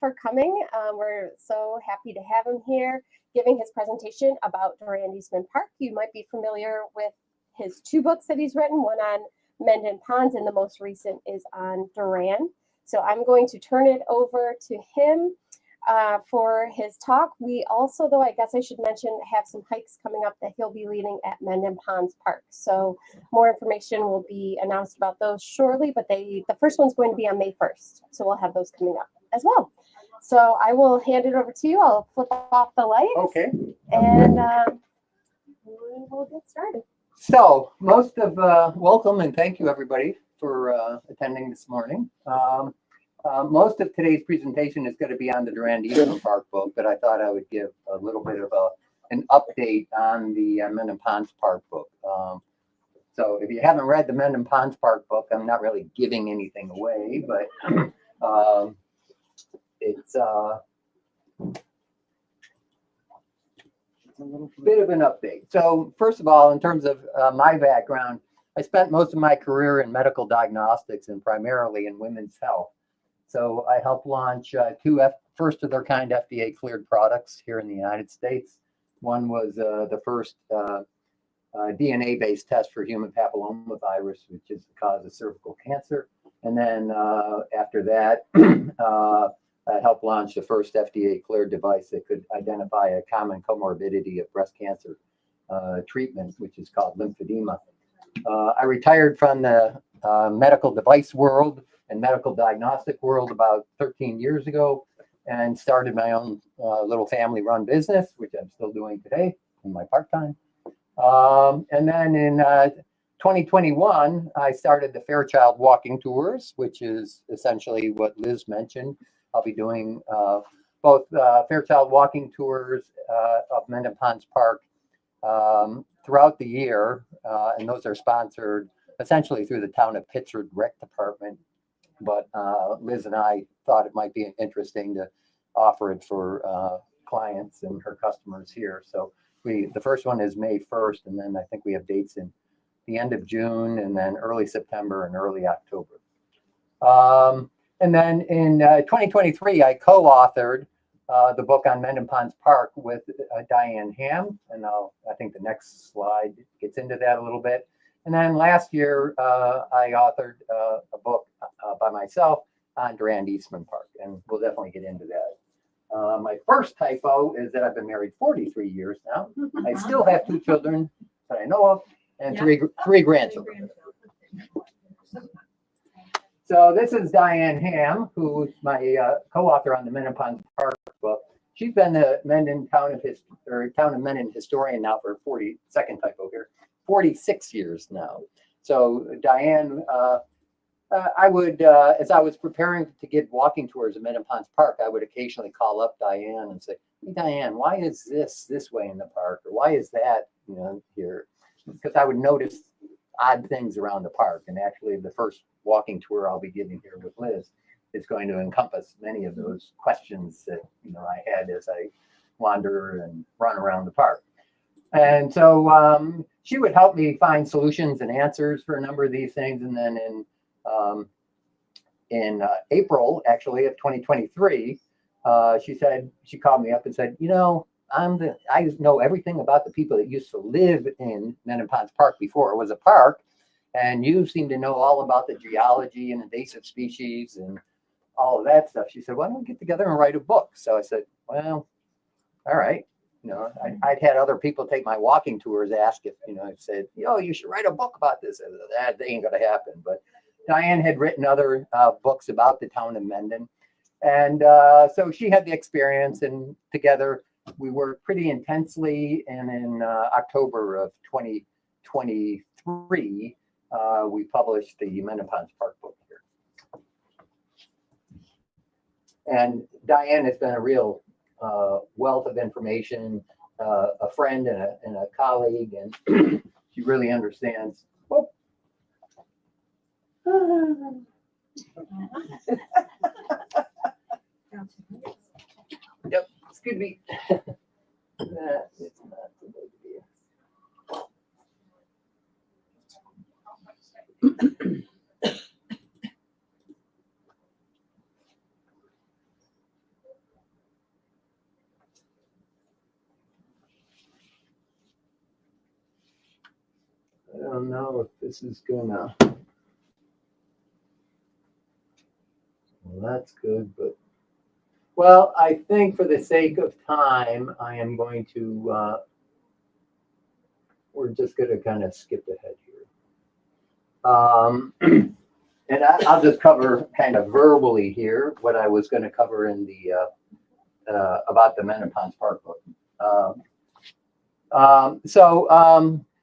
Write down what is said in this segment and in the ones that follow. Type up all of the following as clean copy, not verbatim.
for coming. We're so happy to have him here giving his presentation about Durand Eastman Park. You might be familiar with his two books that he's written, one on Mendon Ponds, and the most recent is on Durand. So I'm going to turn it over to him for his talk. We also, though, I guess I should mention, have some hikes coming up that he'll be leading at Mendon Ponds Park. So more information will be announced about those shortly, but the first one's going to be on May 1st. So we'll have those coming up as well. So I will hand it over to you. I'll flip off the lights. Okay. And we will get started. So welcome and thank you everybody for attending this morning. Most of today's presentation is going to be on the Durand Eastman Park book, but I thought I would give a little bit of an update on the Mendon Ponds Park book. So if you haven't read the Mendon Ponds Park book, I'm not really giving anything away, but it's a little bit of an update. So first of all, in terms of my background, I spent most of my career in medical diagnostics and primarily in women's health. So I helped launch two first of their kind FDA cleared products here in the United States. One was the first DNA-based test for human papillomavirus, which is the cause of cervical cancer. And then after that, I helped launch the first FDA cleared device that could identify a common comorbidity of breast cancer treatment, which is called lymphedema. I retired from the medical device world and medical diagnostic world about 13 years ago and started my own little family run business, which I'm still doing today in my part-time. And then in 2021, I started the Fairchild Walking Tours, which is essentially what Liz mentioned. I'll be doing both Fairchild Walking Tours of Mendon Ponds Park throughout the year, and those are sponsored essentially through the town of Pittsford Rec Department. But Liz and I thought it might be interesting to offer it for clients and her customers here. So the first one is May 1st, and then I think we have dates in the end of June, and then early September and early October. And then in 2023, I co-authored the book on Mendon Ponds Park with Diane Ham, and I think the next slide gets into that a little bit. And then last year, I authored a book by myself on Durand Eastman Park, and we'll definitely get into that. My first typo is that I've been married 43 years now. I still have 2 children that I know of, and three grandchildren. So this is Diane Ham, who's my co-author on the Mendon Ponds Park book. She's been the town of Mendon historian now for 46 years now. So Diane, I would, as I was preparing to give walking tours of Mendon Ponds Park, I would occasionally call up Diane and say, "Hey Diane, why is this way in the park, or why is that, here?" Because I would notice odd things around the park. And actually, the first walking tour I'll be giving here with Liz is going to encompass many of those questions that I had as I wander and run around the park. And so she would help me find solutions and answers for a number of these things. And then in April, actually, of 2023, she called me up and said, I know everything about the people that used to live in Mendon Ponds Park before it was a park, and you seem to know all about the geology and invasive species and all of that stuff. She said, "Why don't we get together and write a book?" So I said, "Well, all right." I'd had other people take my walking tours, ask if, said, "You should write a book about this." That ain't gonna happen. But Diane had written other books about the town of Mendon, and so she had the experience, and together we worked pretty intensely. And in October of 2023, we published the Mendon Ponds Park book here. And Diane has been a real wealth of information, a friend and a colleague, and she really understands. Yep, excuse me. That is not the way to be. don't know if this is gonna. Well, that's good, but well, I think for the sake of time, I am going to. We're just going to kind of skip ahead here. And I'll just cover kind of verbally here what I was going to cover in the about the Men in Ponds Park book.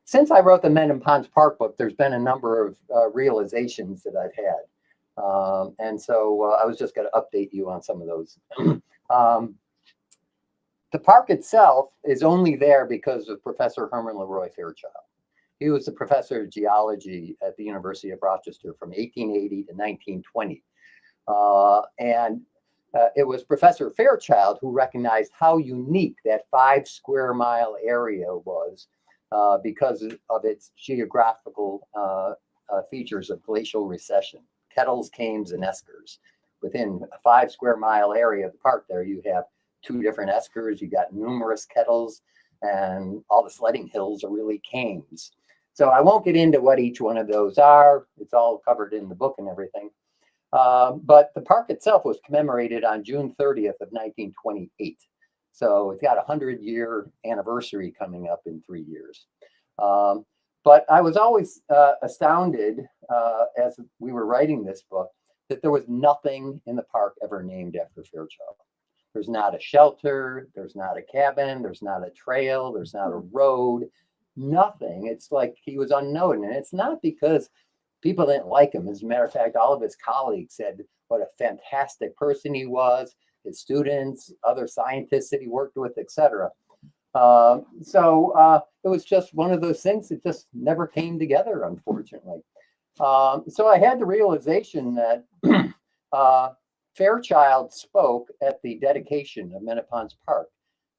Since I wrote the Men in Ponds Park book, there's been a number of realizations that I've had. And so I was just going to update you on some of those. The park itself is only there because of Professor Herman Leroy Fairchild. He was a professor of geology at the University of Rochester from 1880 to 1920. It was Professor Fairchild who recognized how unique that 5 square mile area was because of its geographical features of glacial recession, kettles, cames, and eskers. Within a 5 square mile area of the park there, you have 2 different eskers, you got numerous kettles, and all the sledding hills are really cames. So I won't get into what each one of those are. It's all covered in the book and everything. But the park itself was commemorated on June 30th of 1928. So it's got a 100-year anniversary coming up in 3 years. But I was always astounded as we were writing this book that there was nothing in the park ever named after Fairchild. There's not a shelter, there's not a cabin, there's not a trail, there's not a road, nothing. It's like he was unknown. And it's not because people didn't like him. As a matter of fact, all of his colleagues said what a fantastic person he was, his students, other scientists that he worked with, etc. It was just one of those things that just never came together, unfortunately. So I had the realization that Fairchild spoke at the dedication of Men in Ponds Park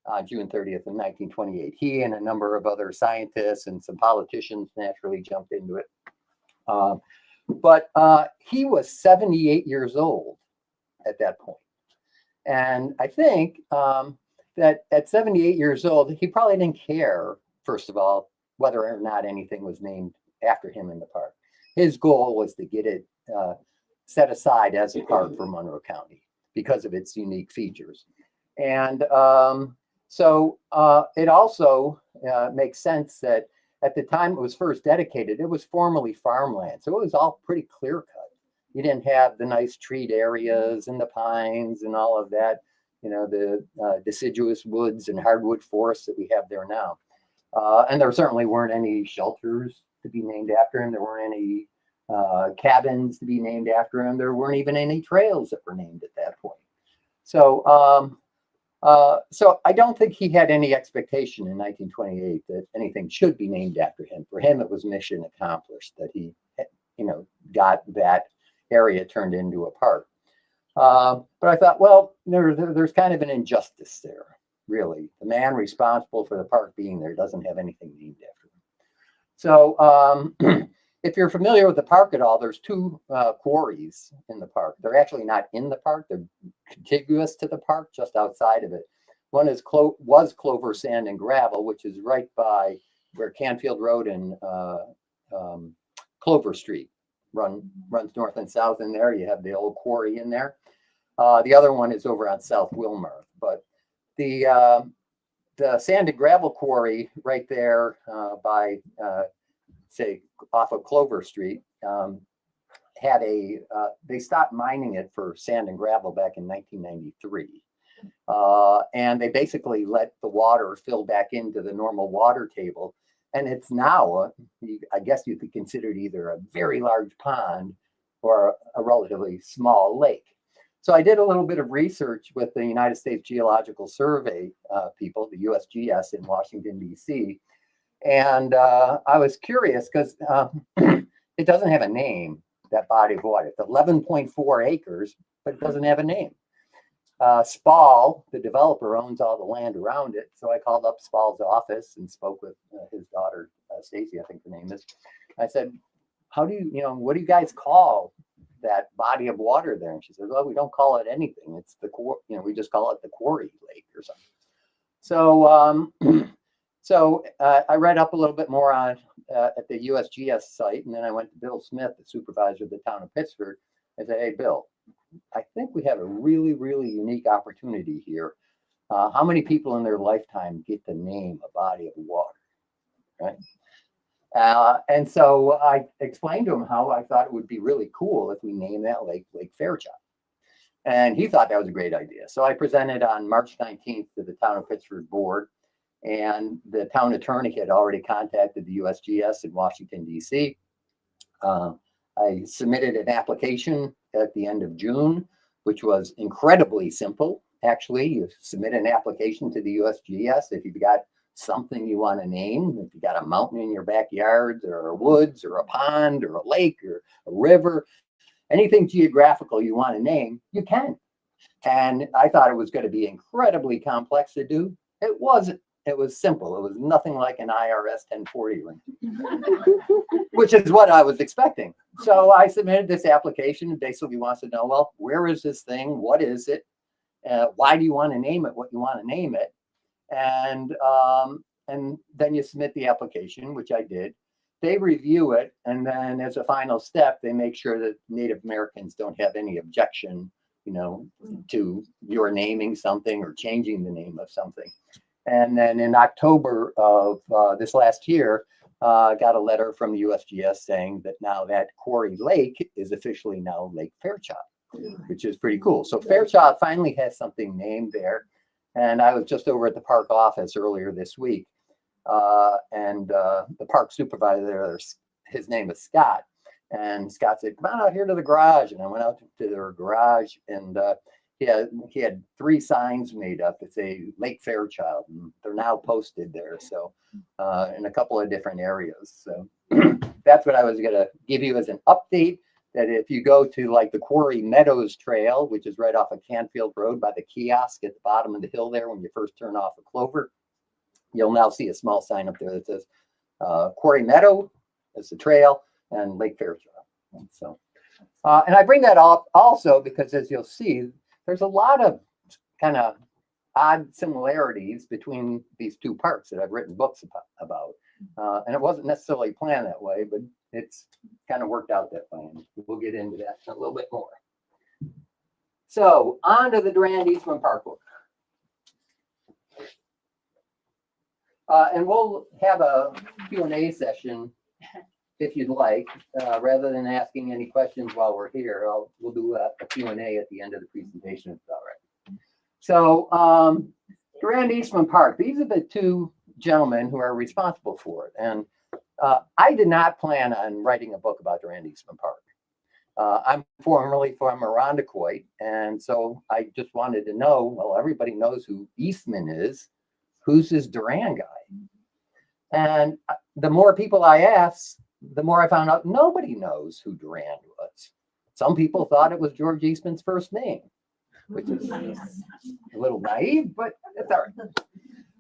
on June 30th of 1928. He and a number of other scientists and some politicians naturally jumped into it. But he was 78 years old at that point. And I think that at 78 years old, he probably didn't care, first of all, whether or not anything was named after him in the park. His goal was to get it set aside as a park for Monroe County because of its unique features. And it also makes sense that at the time it was first dedicated, it was formerly farmland. So it was all pretty clear cut. You didn't have the nice treed areas and the pines and all of that, the deciduous woods and hardwood forests that we have there now. And there certainly weren't any shelters to be named after him. There weren't any cabins to be named after him. There weren't even any trails that were named at that point. So I don't think he had any expectation in 1928 that anything should be named after him. For him, it was mission accomplished that he, got that area turned into a park. But I thought, well, there's kind of an injustice there, really. The man responsible for the park being there doesn't have anything named after him. So if you're familiar with the park at all, there's 2 quarries in the park. They're actually not in the park. They're contiguous to the park, just outside of it. One was Clover Sand and Gravel, which is right by where Canfield Road and Clover Street runs north and south in there. You have the old quarry in there. The other one is over on South Wilmarth. But the sand and gravel quarry right there by say off of Clover Street had they stopped mining it for sand and gravel back in 1993. And they basically let the water fill back into the normal water table. And it's now, I guess you could consider it either a very large pond or a relatively small lake. So I did a little bit of research with the United States Geological Survey people, the USGS in Washington, D.C. And I was curious because it doesn't have a name, that body of water. It's 11.4 acres, but it doesn't have a name. Spall, the developer, owns all the land around it. So I called up Spall's office and spoke with his daughter, Stacy, I think her name is. I said, what do you guys call that body of water there? And she said, well, we don't call it anything. It's we just call it the Quarry Lake or something. So I read up a little bit more on at the USGS site, and then I went to Bill Smith, the supervisor of the town of Pittsburgh. I said, hey, Bill, I think we have a really, really unique opportunity here. How many people in their lifetime get to name a body of water, right? And so I explained to him how I thought it would be really cool if we named that lake Lake Fairchild. And he thought that was a great idea. So I presented on March 19th to the town of Pittsburgh board, and the town attorney had already contacted the USGS in Washington, D.C. I submitted an application at the end of June, which was incredibly simple. Actually, you submit an application to the USGS if you've got something you want to name. If you got a mountain in your backyard, or a woods, or a pond, or a lake, or a river, anything geographical you want to name, you can. And I thought it was going to be incredibly complex to do. It wasn't. It was simple. It was nothing like an IRS 1040 ring, which is what I was expecting. So I submitted this application, and basically wants to know, well, where is this thing? What is it? Why do you want to name it what you want to name it? And then you submit the application, which I did. They review it, and then as a final step, they make sure that Native Americans don't have any objection, to your naming something or changing the name of something. And then in October of this last year, got a letter from the USGS saying that now that Quarry Lake is officially now Lake Fairchild, which is pretty cool. So Fairchild finally has something named there. And I was just over at the park office earlier this week. And the park supervisor, his name is Scott. And Scott said, come on out here to the garage. And I went out to their garage, and he had 3 signs made up. It's a Lake Fairchild, and they're now posted there. So in a couple of different areas. So that's what I was going to give you as an update, that if you go to like the Quarry Meadows Trail, which is right off of Canfield Road by the kiosk at the bottom of the hill there, when you first turn off of Clover, you'll now see a small sign up there that says Quarry Meadow is the trail, and Lake Fairchild. And so, and I bring that up also because, as you'll see, there's a lot of kind of odd similarities between these two parks that I've written books about. And it wasn't necessarily planned that way, but it's kind of worked out that way. And we'll get into that a little bit more. So on to the Durand Eastman Park book. And we'll have a Q&A session if you'd like, rather than asking any questions while we're here. We'll do a Q&A at the end of the presentation, if it's all right. So Durand Eastman Park, these are the 2 gentlemen who are responsible for it. And I did not plan on writing a book about Durand Eastman Park. I'm formerly from Irondequoit, and so I just wanted to know, well, everybody knows who Eastman is. Who's this Durand guy? And the more people I asked, the more I found out nobody knows who Durand was. Some people thought it was George Eastman's first name, which is a little naive, but it's all right.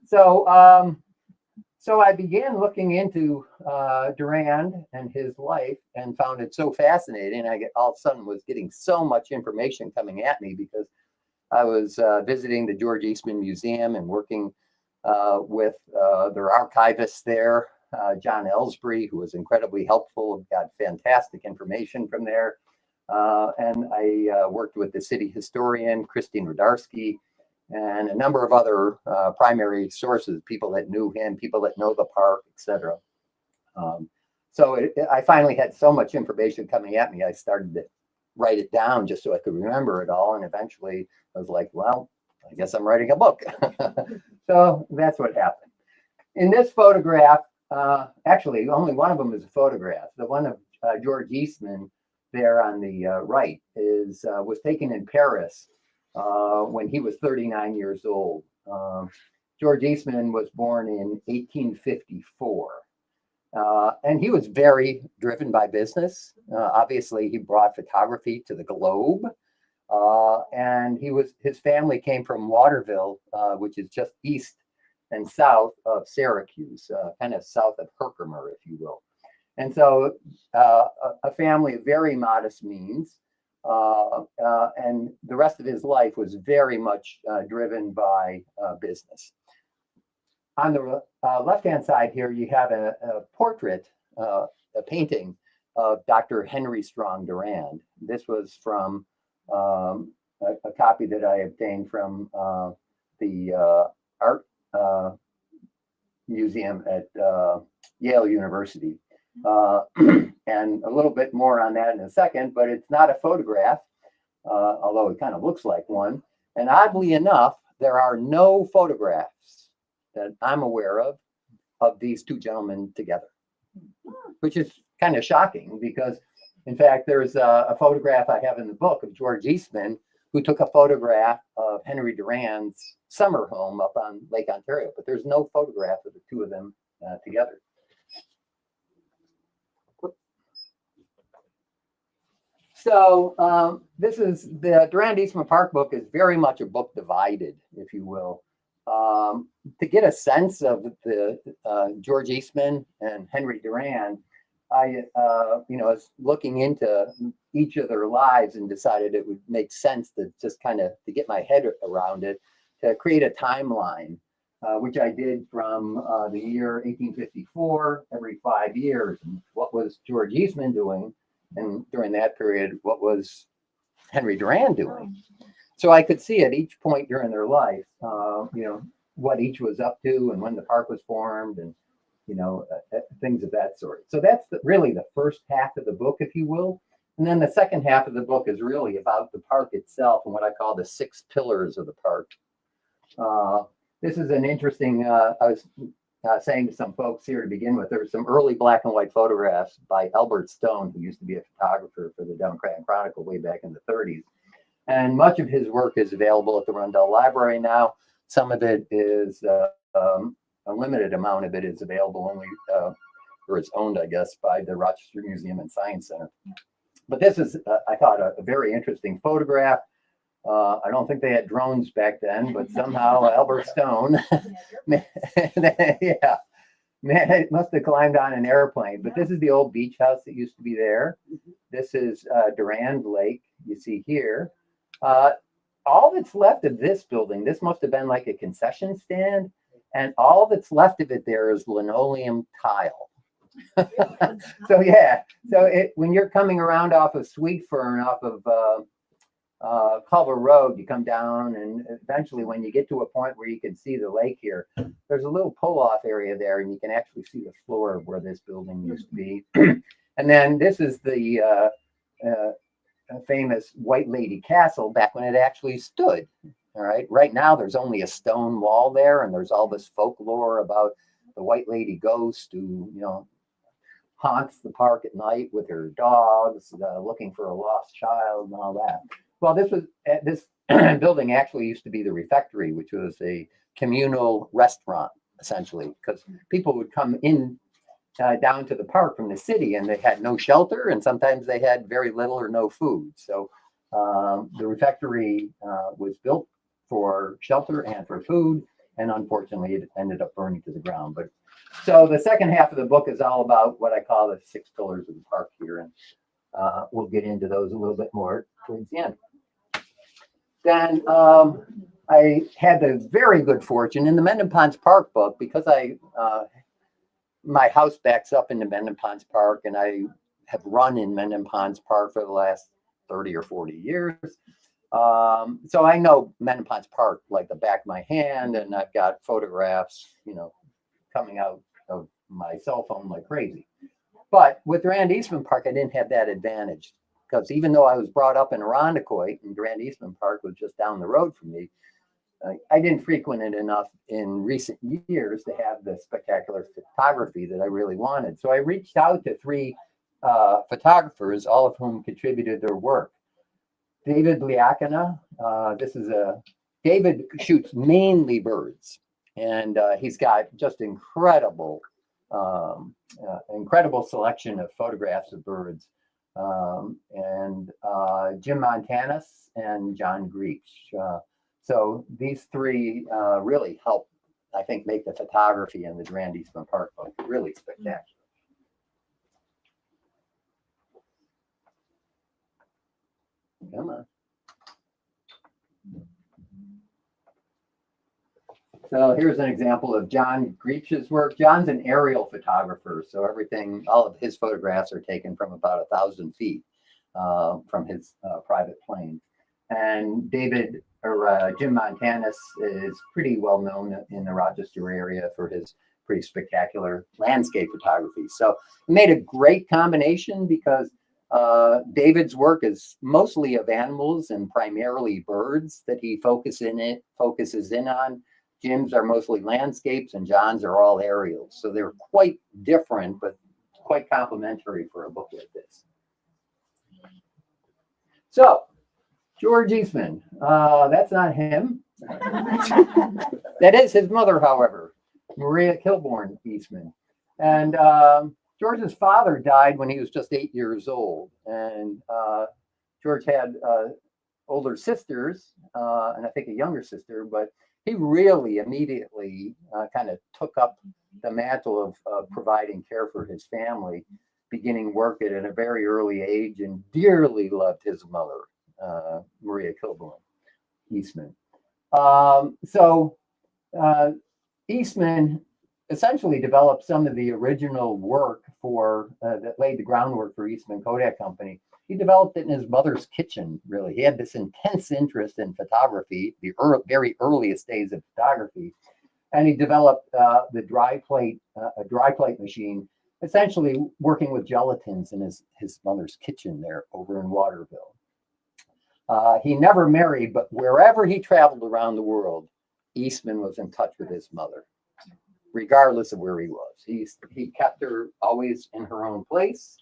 So, so I began looking into Durand and his life, and found it so fascinating. All of a sudden was getting so much information coming at me, because I was visiting the George Eastman Museum and working with their archivist there, John Ellsbury, who was incredibly helpful, got fantastic information from there. And I worked with the city historian, Christine Radarski, and a number of other primary sources, people that knew him, people that know the park, etc. So I finally had so much information coming at me, I started to write it down just so I could remember it all. And eventually I was like, well, I guess I'm writing a book. So that's what happened. In this photograph, actually, only one of them is a photograph. The one of George Eastman there on the right was taken in Paris when he was 39 years old. George Eastman was born in 1854. And he was very driven by business. Obviously, he brought photography to the globe. And his family came from Waterville, which is just east and south of Syracuse, kind of south of Herkimer, if you will. And so a family of very modest means. And the rest of his life was very much driven by business. On the left-hand side here, you have a portrait a painting of Dr. Henry Strong Durand. This was from a copy that I obtained from the art museum at Yale University. And a little bit more on that in a second, but it's not a photograph, although it kind of looks like one. And oddly enough, there are no photographs that I'm aware of these two gentlemen together, which is kind of shocking because, in fact, there's a photograph I have in the book of George Eastman, who took a photograph of Henry Durand's summer home up on Lake Ontario, but there's no photograph of the two of them together. So this is the Durand Eastman Park book is very much a book divided, if you will. To get a sense of the George Eastman and Henry Durand, I was looking into each of their lives and decided it would make sense to just kind of to get my head around it, to create a timeline, which I did from the year 1854, every 5 years. And what was George Eastman doing? And during that period, what was Henry Durand doing? So I could see at each point during their life, what each was up to and when the park was formed and, things of that sort. So that's really the first half of the book, if you will. And then the second half of the book is really about the park itself and what I call the 6 pillars of the park. This is an interesting, I was saying to some folks here to begin with, there were some early black and white photographs by Albert Stone, who used to be a photographer for the Democrat and Chronicle way back in the 30s. And much of his work is available at the Rundell Library now. Some of it is, a limited amount of it is available only, or it's owned, I guess, by the Rochester Museum and Science Center. But this is, I thought, a very interesting photograph. I don't think they had drones back then, but somehow Albert Stone, yeah, man, it must have climbed on an airplane. But this is the old beach house that used to be there. This is Durand Lake, you see here. All that's left of this building, this must have been like a concession stand, and all that's left of it there is linoleum tile. So yeah, so when you're coming around off of Sweet Fern, off of Culver Road, you come down, and eventually when you get to a point where you can see the lake here, there's a little pull-off area there, and you can actually see the floor of where this building used to be. And then this is the famous White Lady Castle back when it actually stood. All right. Right now, there's only a stone wall there, and there's all this folklore about the White Lady ghost who, haunts the park at night with her dogs, looking for a lost child and all that. Well, this building actually used to be the refectory, which was a communal restaurant, essentially, because people would come in down to the park from the city, and they had no shelter, and sometimes they had very little or no food. So the refectory was built for shelter and for food, and unfortunately it ended up burning to the ground. But so the second half of the book is all about what I call the 6 pillars of the park here, and we'll get into those a little bit more towards the end. Then I had the very good fortune in the Mendon Ponds Park book, because my house backs up into Mendon Ponds Park, and I have run in Mendon Ponds Park for the last 30 or 40 years. So I know Mendon Ponds Park like the back of my hand, and I've got photographs, coming out of my cell phone like crazy. But with Durand Eastman Park, I didn't have that advantage, because even though I was brought up in Irondequoit and Durand Eastman Park was just down the road from me, I didn't frequent it enough in recent years to have the spectacular photography that I really wanted. So I reached out to 3 photographers, all of whom contributed their work. David Liakina, David shoots mainly birds, and he's got just incredible selection of photographs of birds. And Jim Montanus and John Greach. So these 3 really helped, I think, make the photography in the Durand Eastman Park book really spectacular. Come on. So here's an example of John Greach's work. John's an aerial photographer, so all of his photographs are taken from about 1,000 feet from his private plane. And Jim Montanus is pretty well known in the Rochester area for his pretty spectacular landscape photography. So it made a great combination because David's work is mostly of animals and primarily birds that he focuses in on. Jim's are mostly landscapes and John's are all aerials. So they're quite different, but quite complementary for a book like this. So George Eastman, that's not him. That is his mother, however, Maria Kilbourne Eastman. And George's father died when he was just 8 years old. And George had older sisters, and I think a younger sister, but he really immediately kind of took up the mantle of providing care for his family, beginning work at a very early age, and dearly loved his mother, Maria Kilbourne Eastman. Eastman essentially developed some of the original work that laid the groundwork for Eastman Kodak Company. He developed it in his mother's kitchen, really. He had this intense interest in photography, the very earliest days of photography. And he developed a dry plate machine, essentially working with gelatins in his mother's kitchen there over in Waterville. He never married, but wherever he traveled around the world, Eastman was in touch with his mother, regardless of where he was. He kept her always in her own place,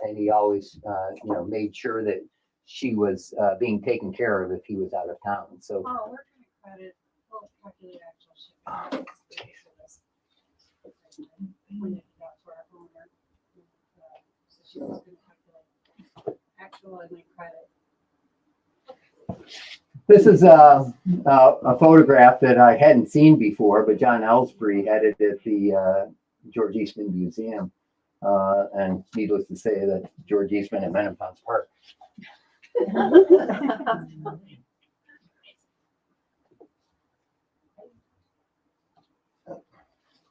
and he always made sure that she was being taken care of if he was out of town. So we're going to credit. We'll calculate actual shipping. When it got to our owner, so she was going to calculate actual and then credit. this is a photograph that I hadn't seen before, but John Ellsbury had it at the George Eastman Museum. And needless to say that George Eastman at Menopause Park.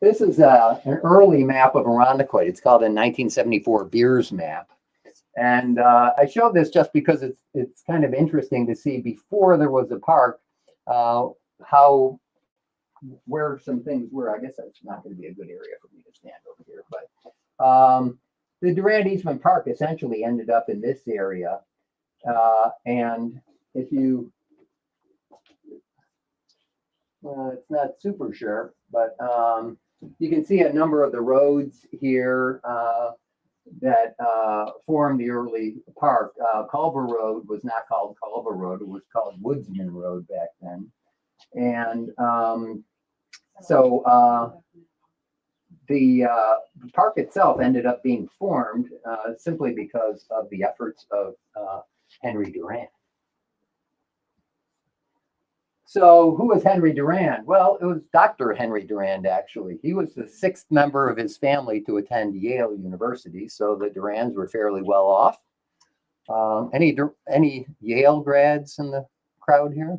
This is an early map of Irondequoit. It's called a 1974 Beers map. And I show this just because it's kind of interesting to see before there was a park, where some things were. I guess that's not going to be a good area for me to stand over here, but the Durand Eastman Park essentially ended up in this area. And if you, it's not super sharp, but you can see a number of the roads here that formed the early park. Culver Road was not called Culver Road, it was called Woodsman Road back then. And the park itself ended up being formed simply because of the efforts of Henry Durand. So who was Henry Durand? Well, it was Dr. Henry Durand, actually. He was the sixth member of his family to attend Yale University, so the Durands were fairly well off. Any Yale grads in the crowd here?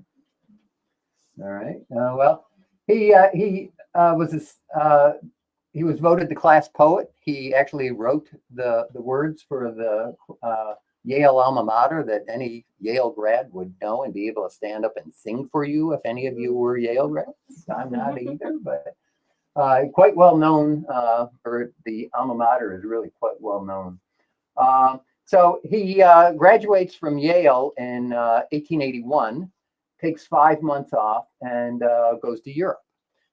All right. Well, he was voted the class poet. He actually wrote the words for the Yale alma mater that any Yale grad would know and be able to stand up and sing for you if any of you were Yale grads. I'm not either, but quite well known, or the alma mater is really quite well known. So he graduates from Yale in 1881, takes 5 months off, and goes to Europe.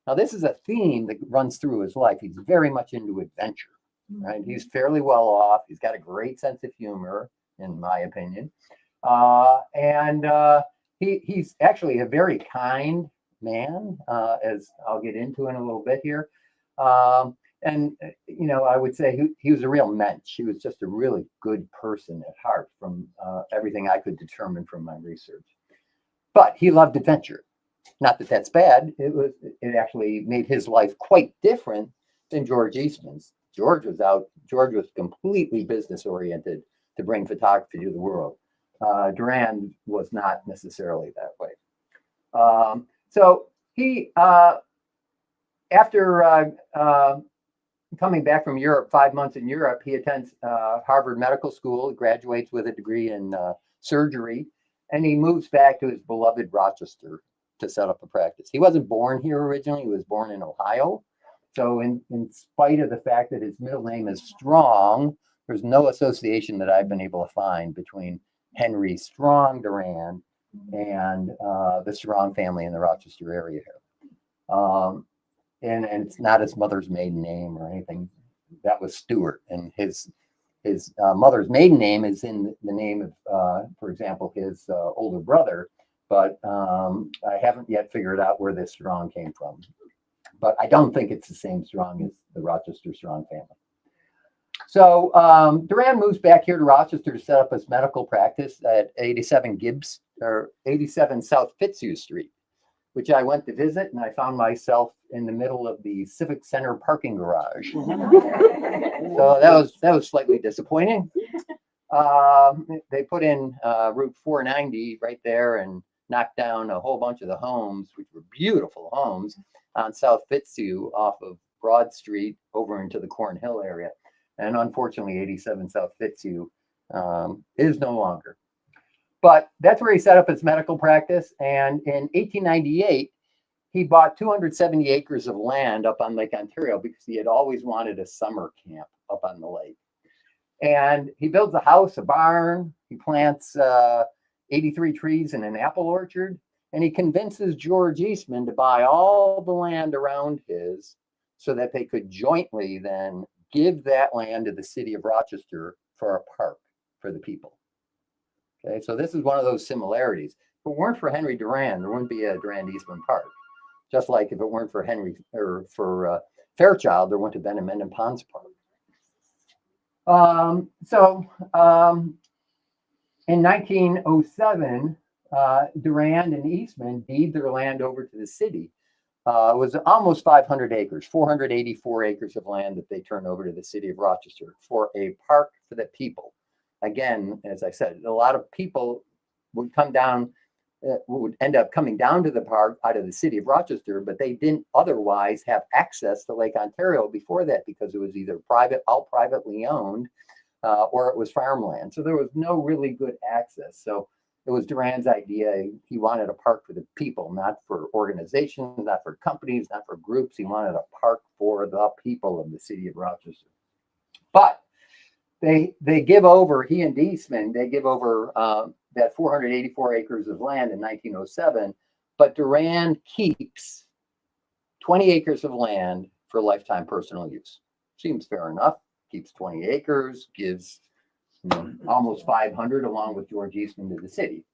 Now, this is a theme that runs through his life. He's very much into adventure, right? He's fairly well off. He's got a great sense of humor, in my opinion. He's actually a very kind man, as I'll get into in a little bit here. I would say he was a real mensch. He was just a really good person at heart from everything I could determine from my research. But he loved adventure. Not that that's bad. It actually made his life quite different than George Eastman's. George was completely business oriented to bring photography to the world. Durand was not necessarily that way. So He, after coming back from Europe, 5 months in Europe, he attends Harvard Medical School, graduates with a degree in surgery, and he moves back to his beloved Rochester to set up a practice. He wasn't born here originally. He was born in Ohio. So in spite of the fact that his middle name is Strong, there's no association that I've been able to find between Henry Strong Durand and the Strong family in the Rochester area here. And it's not his mother's maiden name or anything. That was Stewart, and his mother's maiden name is in the name of, for example, his older brother. But I haven't yet figured out where this Strong came from. But I don't think it's the same Strong as the Rochester Strong family. So Durand moves back here to Rochester to set up his medical practice at 87 South Fitzhugh Street, which I went to visit, and I found myself in the middle of the Civic Center parking garage. So that was slightly disappointing. They put in Route 490 right there and knocked down a whole bunch of the homes, which were beautiful homes, on South Fitzhugh off of Broad Street over into the Cornhill area. And unfortunately, 87 South Fitzhugh is no longer. But that's where he set up his medical practice. And in 1898, he bought 270 acres of land up on Lake Ontario because he had always wanted a summer camp up on the lake. And he builds a house, a barn. He plants 83 trees in an apple orchard. And he convinces George Eastman to buy all the land around his so that they could jointly then give that land to the city of Rochester for a park for the people. Okay, so this is one of those similarities. If it weren't for Henry Durand, there wouldn't be a Durand Eastman Park. Just like if it weren't for Henry or for Fairchild, there wouldn't have been a Mendon Ponds Park. In 1907, Durand and Eastman deed their land over to the city. It was almost 500 acres, 484 acres of land that they turned over to the city of Rochester for a park for the people. Again, as I said, a lot of people would come down, would end up coming down to the park out of the city of Rochester, but they didn't otherwise have access to Lake Ontario before that because it was either private, all privately owned, or it was farmland. So there was no really good access. So it was Durand's idea. He wanted a park for the people, not for organizations, not for companies, not for groups. He wanted a park for the people of the city of Rochester. But they give over, he and Eastman, they give over that 484 acres of land in 1907, but Durand keeps 20 acres of land for lifetime personal use. Seems fair enough. Keeps 20 acres, gives almost 500 along with George Eastman to the city.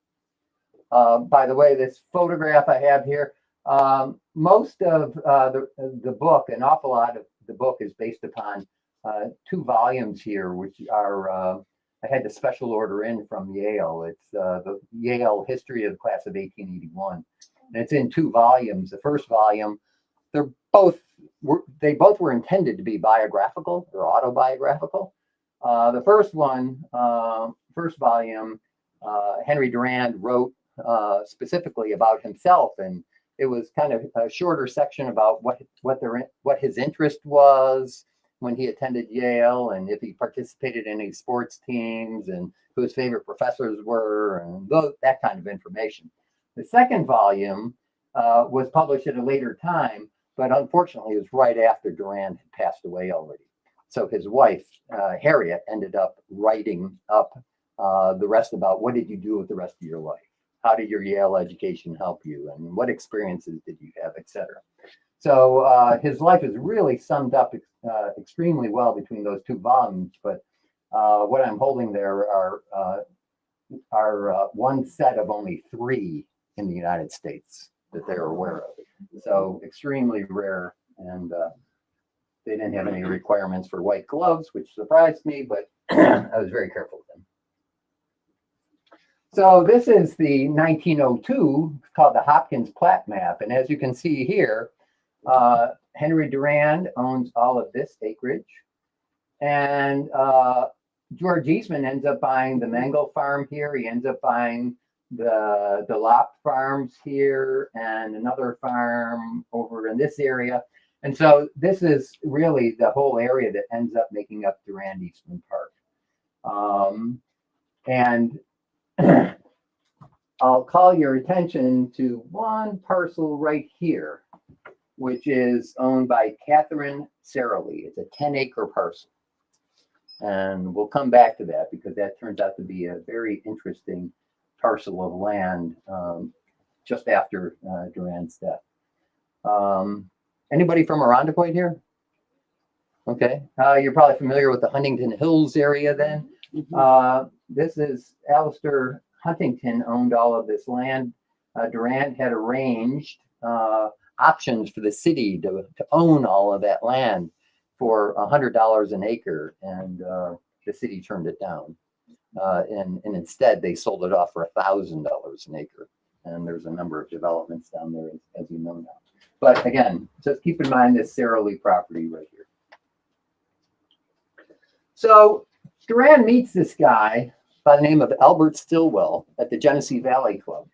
By the way, this photograph I have here, most of the book, an awful lot of the book is based upon 2 volumes here, which are, I had the special order in from Yale. It's the Yale History of the Class of 1881. And it's in 2 volumes. The first volume, they both were intended to be biographical or autobiographical. The first one, first volume, Henry Durand wrote specifically about himself, and it was kind of a shorter section about what his interest was when he attended Yale, and if he participated in any sports teams, and who his favorite professors were, and that kind of information. The second volume was published at a later time, but unfortunately it was right after Durand had passed away already. So his wife, Harriet, ended up writing up the rest about what did you do with the rest of your life? How did your Yale education help you? And what experiences did you have, et cetera? So his life is really summed up extremely well between those 2 volumes. But what I'm holding there are one set of only 3 in the United States that they're aware of. So extremely rare. And they didn't have any requirements for white gloves, which surprised me, but I was very careful with them. So this is the 1902, called the Hopkins Plat Map. And as you can see here, Henry Durand owns all of this acreage. And George Eastman ends up buying the mango farm here. He ends up buying the Lop farms here and another farm over in this area. And so this is really the whole area that ends up making up Durand Eastman Park. And I'll call your attention to one parcel right here, which is owned by Catherine Saralee. It's a 10-acre parcel. And we'll come back to that because that turns out to be a very interesting parcel of land just after Durand's death. Anybody from Irondequoit here? Okay, you're probably familiar with the Huntington Hills area then. This is Alistair Huntington owned all of this land. Durand had arranged options for the city to own all of that land for $100 an acre, and the city turned it down. And instead, they sold it off for $1,000 an acre. And there's a number of developments down there, as you know now. But again, just keep in mind this Saralee property right here. So Durand meets this guy by the name of Albert Stillwell at the Genesee Valley Club.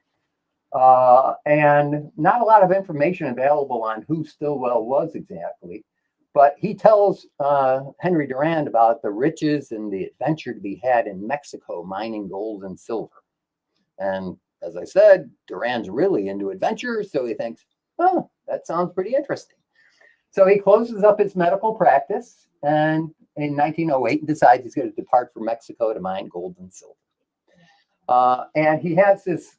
And not a lot of information available on who Stillwell was exactly, but he tells Henry Durand about the riches and the adventure to be had in Mexico mining gold and silver. And as I said, Durand's really into adventure, so he thinks, oh, that sounds pretty interesting. So he closes up his medical practice and in 1908 decides he's going to depart for Mexico to mine gold and silver. And he has this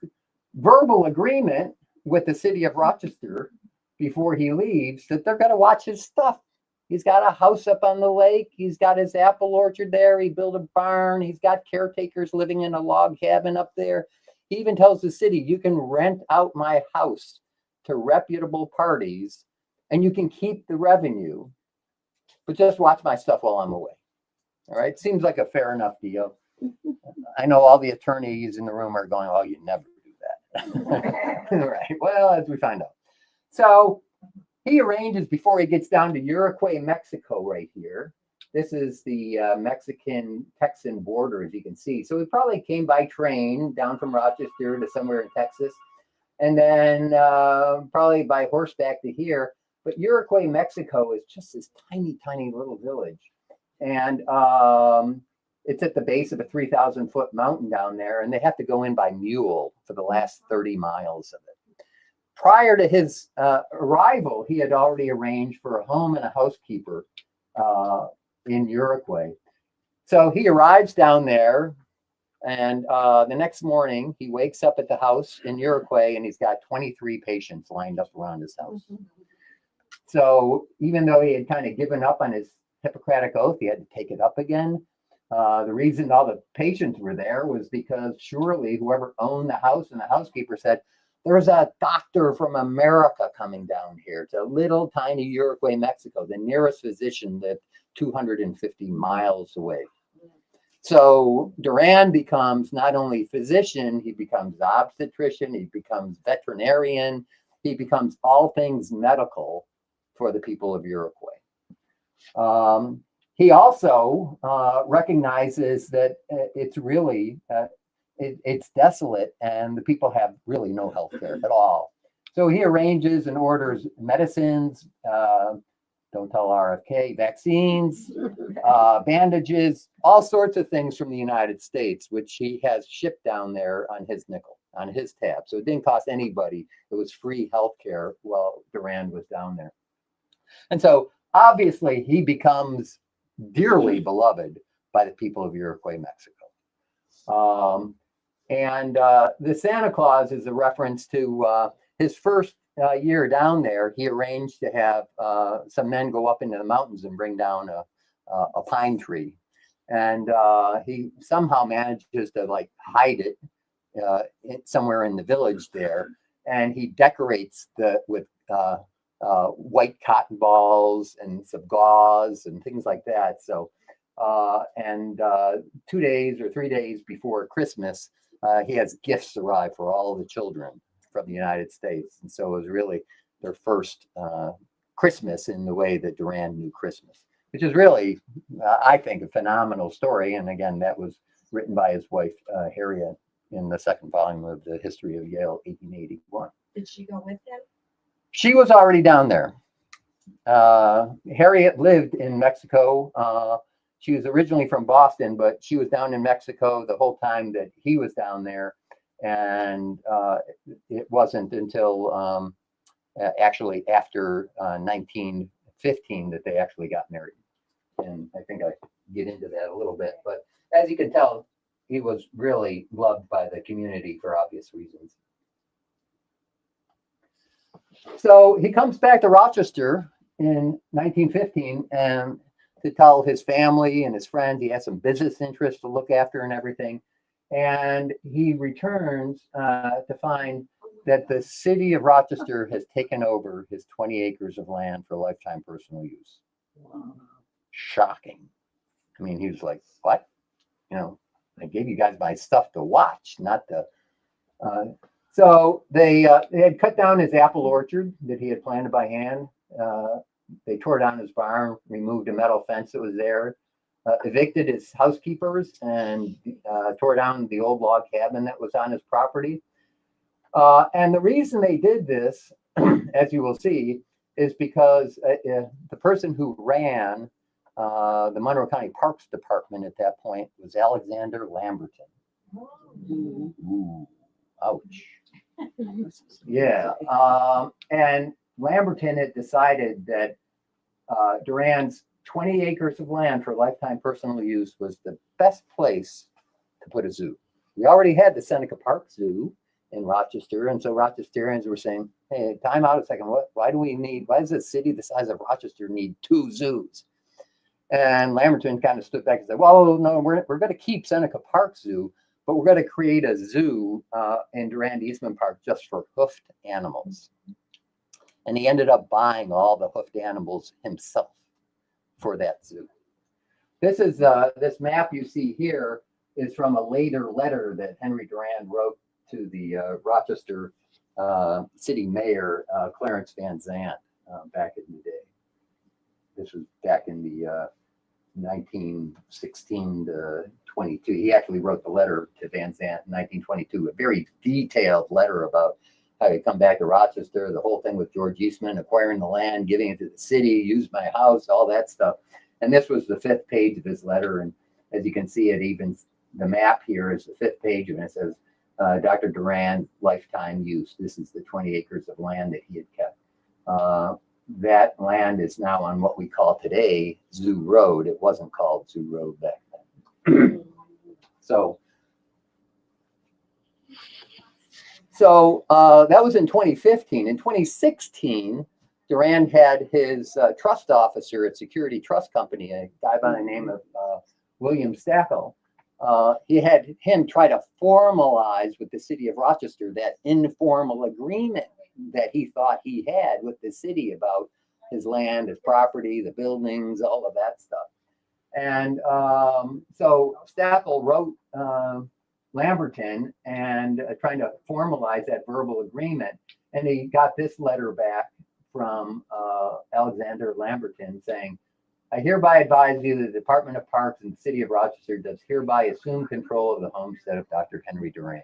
verbal agreement with the city of Rochester before he leaves that they're going to watch his stuff. He's got a house up on the lake. He's got his apple orchard there. He built a barn. He's got caretakers living in a log cabin up there. He even tells the city, you can rent out my house to reputable parties and you can keep the revenue, but just watch my stuff while I'm away. All right. Seems like a fair enough deal. I know all the attorneys in the room are going, oh, you never do that. Right. Well, as we find out. So he arranges before he gets down to Uruguay, Mexico right here. This is the Mexican-Texan border, as you can see. So he probably came by train down from Rochester to somewhere in Texas, and then probably by horseback to here. But Uruguay, Mexico is just this tiny, tiny little village. And it's at the base of a 3,000-foot mountain down there, and they have to go in by mule for the last 30 miles of it. Prior to his arrival, he had already arranged for a home and a housekeeper in Uruguay. So he arrives down there, and the next morning he wakes up at the house in Uruguay, and he's got 23 patients lined up around his house. So even though he had kind of given up on his Hippocratic oath, he had to take it up again. The reason all the patients were there was because surely whoever owned the house and the housekeeper said, there's a doctor from America coming down here to little tiny Uruguay, Mexico. The nearest physician lived 250 miles away. So Durand becomes not only physician, he becomes obstetrician, he becomes veterinarian, he becomes all things medical for the people of Uruguay. He also recognizes that it's really it's desolate and the people have really no health care at all. So he arranges and orders medicines, don't tell RFK, vaccines, bandages, all sorts of things from the United States, which he has shipped down there on his nickel, on his tab. So it didn't cost anybody. It was free health care while Durand was down there. And so obviously he becomes dearly beloved by the people of Uruguay, Mexico. The Santa Claus is a reference to his first year down there. He arranged to have some men go up into the mountains and bring down a pine tree. And he somehow manages to like hide it somewhere in the village there. And he decorates with white cotton balls and some gauze and things like that. So, 2 days or 3 days before Christmas, he has gifts arrive for all of the children from the United States. And so it was really their first Christmas in the way that Durand knew Christmas, which is really, I think, a phenomenal story. And again, that was written by his wife, Harriet in the second volume of the History of Yale, 1881. Did she go with him? She was already down there. Harriet lived in Mexico. She was originally from Boston, but she was down in Mexico the whole time that he was down there. And it wasn't until actually after 1915 that they actually got married. And I think I get into that a little bit. But as you can tell, he was really loved by the community for obvious reasons. So he comes back to Rochester in 1915 and to tell his family and his friends he has some business interests to look after and everything. And he returns to find that the city of Rochester has taken over his 20 acres of land for lifetime personal use. Wow. Shocking. I mean, he was like, what? You know, I gave you guys my stuff to watch, not to. So they had cut down his apple orchard that he had planted by hand. They tore down his barn, removed a metal fence that was there, evicted his housekeepers, and tore down the old log cabin that was on his property. And the reason they did this, as you will see, is because the person who ran the Monroe County Parks Department at that point was Alexander Lamberton. Ooh, ouch. Yeah. And Lamberton had decided that Durand's 20 acres of land for lifetime personal use was the best place to put a zoo. We already had the Seneca Park Zoo in Rochester, and so Rochesterians were saying, hey, time out a second, why does a city the size of Rochester need 2 zoos? And Lamberton kind of stood back and said, well, no, we're going to keep Seneca Park Zoo, but we're going to create a zoo in Durand Eastman Park just for hoofed animals. And he ended up buying all the hoofed animals himself for that zoo. This is this map you see here is from a later letter that Henry Durand wrote to the Rochester city mayor, Clarence Van Zandt, back in the day. This was back in the 1916 to 22. He actually wrote the letter to Van Zandt in 1922, a very detailed letter about how he come back to Rochester, the whole thing with George Eastman, acquiring the land, giving it to the city, use my house, all that stuff. And this was the 5th page of his letter. And as you can see, it even, the map here is the 5th page, and it says, Dr. Durand, lifetime use. This is the 20 acres of land that he had kept. That land is now on what we call today Zoo Road. It wasn't called Zoo Road back then. So that was in 2015. In 2016, Durand had his trust officer at Security Trust Company, a guy by the name of William Stackel. He had him try to formalize with the city of Rochester that informal agreement that he thought he had with the city about his land, his property, the buildings, all of that stuff. And so Stackel wrote Lamberton and trying to formalize that verbal agreement. And he got this letter back from Alexander Lamberton saying, I hereby advise you that the Department of Parks in the city of Rochester does hereby assume control of the homestead of Dr. Henry Durand.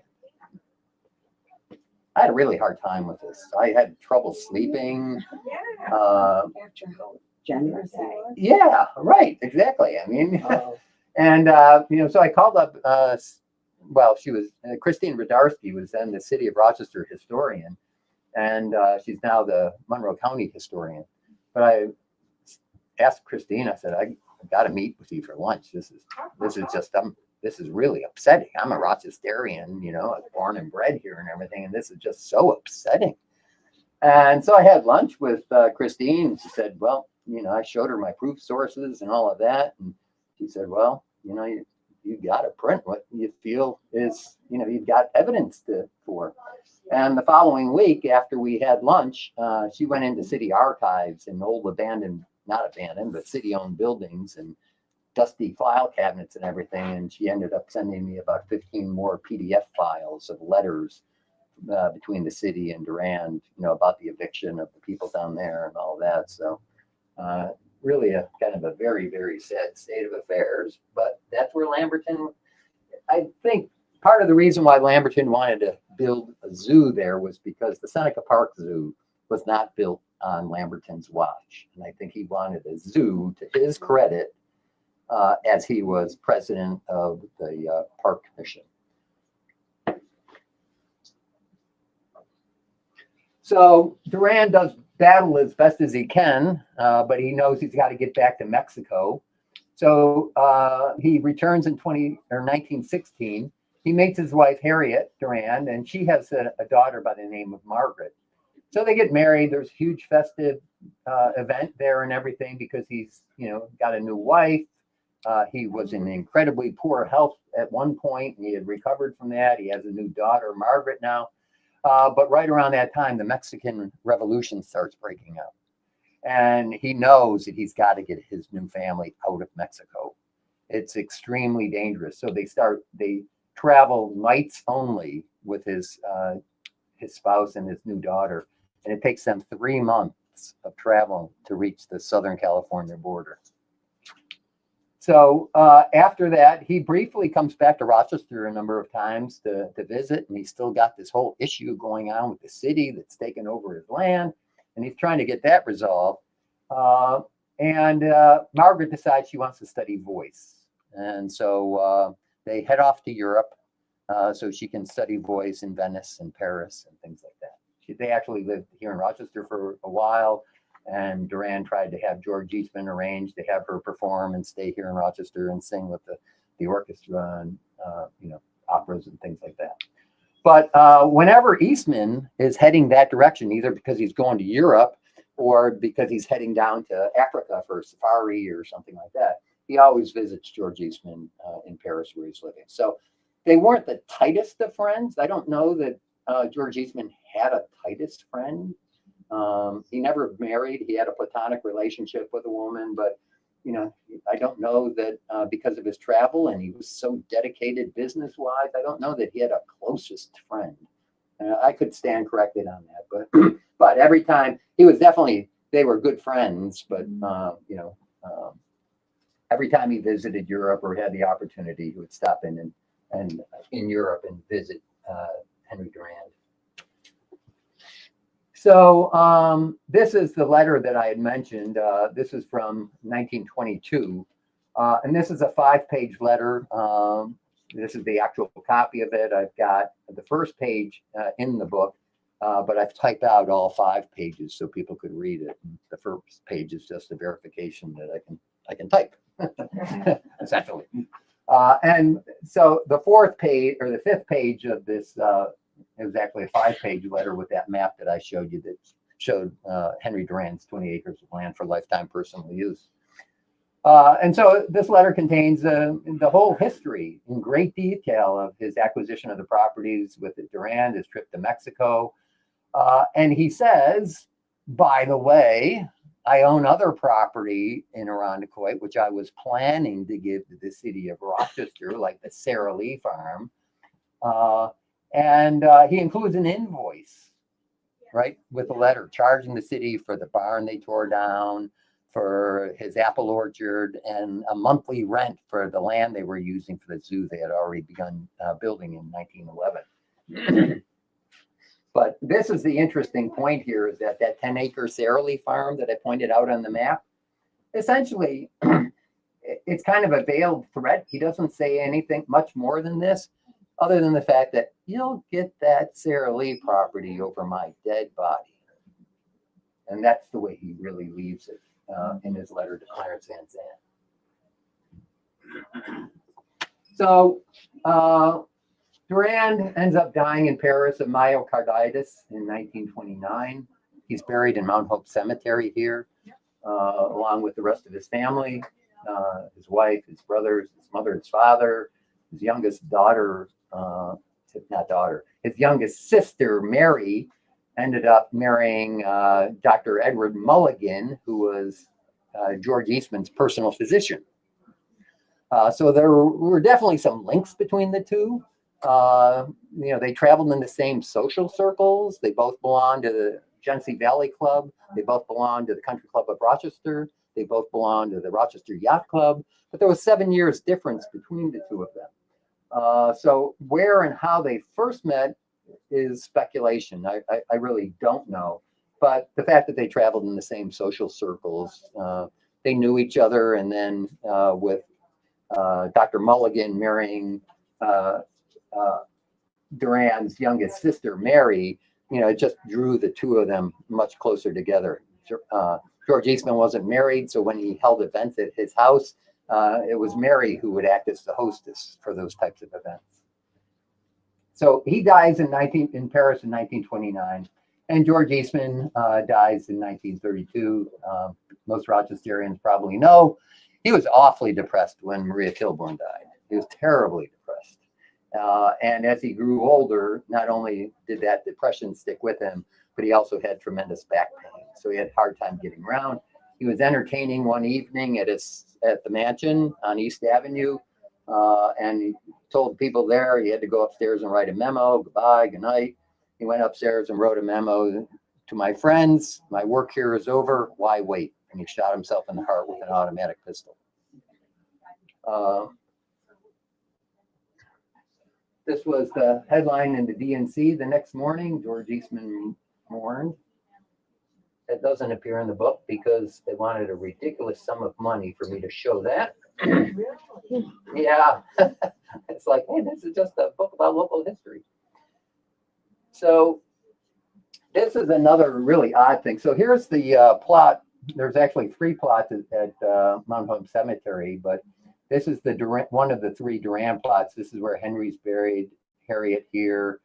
I had a really hard time with this. I had trouble sleeping. After how generous he was. Yeah, right, exactly. I mean, and so I called up. She was Christine Radarski was then the city of Rochester historian, and she's now the Monroe County historian. But I asked Christine. I said, I got to meet with you for lunch. This is really upsetting. I'm a Rochesterian, I was born and bred here and everything, and this is just so upsetting. And so I had lunch with Christine. She said, well, I showed her my proof sources and all of that. And she said, well, you got to print what you feel is, you've got evidence for. And the following week after we had lunch, she went into city archives and old not abandoned, but city-owned buildings and dusty file cabinets and everything, and she ended up sending me about 15 more PDF files of letters between the city and Durand, about the eviction of the people down there and all that. So really a kind of a very, very sad state of affairs, but that's where Lamberton, I think part of the reason why Lamberton wanted to build a zoo there was because the Seneca Park Zoo was not built on Lamberton's watch. And I think he wanted a zoo to his credit as he was president of the Park Commission. So Durand does battle as best as he can, but he knows he's got to get back to Mexico. So he returns in 1916. He meets his wife, Harriet Durand, and she has a daughter by the name of Margaret. So they get married. There's a huge festive event there and everything because he's, got a new wife. He was in incredibly poor health at one point, and he had recovered from that. He has a new daughter, Margaret, now. But right around that time, the Mexican Revolution starts breaking out. And he knows that he's got to get his new family out of Mexico. It's extremely dangerous. So they travel nights only with his spouse and his new daughter. And it takes them 3 months of travel to reach the Southern California border. So after that, he briefly comes back to Rochester a number of times to visit, and he's still got this whole issue going on with the city that's taken over his land, and he's trying to get that resolved. And Margaret decides she wants to study voice, and so they head off to Europe so she can study voice in Venice and Paris and things like that. They actually lived here in Rochester for a while. And Durand tried to have George Eastman arrange to have her perform and stay here in Rochester and sing with the orchestra and operas and things like that. But whenever Eastman is heading that direction, either because he's going to Europe or because he's heading down to Africa for a safari or something like that, he always visits George Eastman in Paris where he's living. So they weren't the tightest of friends. I don't know that George Eastman had a tightest friend. He never married. He had a platonic relationship with a woman, but I don't know that because of his travel and he was so dedicated business-wise, I don't know that he had a closest friend. I could stand corrected on that, but every time he was they were good friends, but every time he visited Europe or had the opportunity, he would stop in Europe and visit Henry Durand. So this is the letter that I had mentioned. This is from 1922. And this is a 5-page letter. This is the actual copy of it. I've got the first page in the book, but I've typed out all 5 pages so people could read it. And the first page is just a verification that I can type, essentially. And so the 4th page or the 5th page of this it was actually a 5-page letter with that map that I showed you that showed Henry Durand's 20 acres of land for lifetime personal use. And so this letter contains the whole history in great detail of his acquisition of the properties with Durand, his trip to Mexico. And he says, by the way, I own other property in Irondequoit, which I was planning to give to the city of Rochester, like the Sara Lee farm. And he includes an invoice, right, with the letter charging the city for the barn they tore down, for his apple orchard, and a monthly rent for the land they were using for the zoo they had already begun building in 1911. But this is the interesting point here, is that 10-acre Sara Lee farm that I pointed out on the map, essentially, it's kind of a veiled threat. He doesn't say anything much more than this, other than the fact that you'll get that Sara Lee property over my dead body. And that's the way he really leaves it in his letter to Clarence Van Zandt. So Durand ends up dying in Paris of myocarditis in 1929. He's buried in Mount Hope Cemetery here, along with the rest of his family, his wife, his brothers, his mother, his father, his youngest daughter, his youngest sister, Mary, ended up marrying Dr. Edward Mulligan, who was George Eastman's personal physician. So there were definitely some links between the two. They traveled in the same social circles. They both belonged to the Genesee Valley Club. They both belonged to the Country Club of Rochester. They both belonged to the Rochester Yacht Club. But there was 7 years difference between the two of them. So where and how they first met is speculation. I really don't know. But the fact that they traveled in the same social circles, they knew each other, and then with Dr. Mulligan marrying Durand's youngest sister, Mary, it just drew the two of them much closer together. George Eastman wasn't married, so when he held events at his house, it was Mary who would act as the hostess for those types of events. So he dies in Paris in 1929, and George Eastman dies in 1932. Most Rochesterians probably know he was awfully depressed when Maria Kilbourne died. He was terribly depressed. And as he grew older, not only did that depression stick with him, but he also had tremendous back pain. So he had a hard time getting around. He was entertaining one evening at the mansion on East Avenue, and he told people there he had to go upstairs and write a memo. Goodbye, good night. He went upstairs and wrote a memo to my friends. My work here is over. Why wait? And he shot himself in the heart with an automatic pistol. This was the headline in the DNC the next morning. George Eastman mourned. That doesn't appear in the book because they wanted a ridiculous sum of money for me to show that. Yeah, it's like, hey, this is just a book about local history. So this is another really odd thing. So here's the plot. There's actually 3 plots at Mount Hope Cemetery, but this is one of the 3 Durand plots. This is where Henry's buried, Harriet here,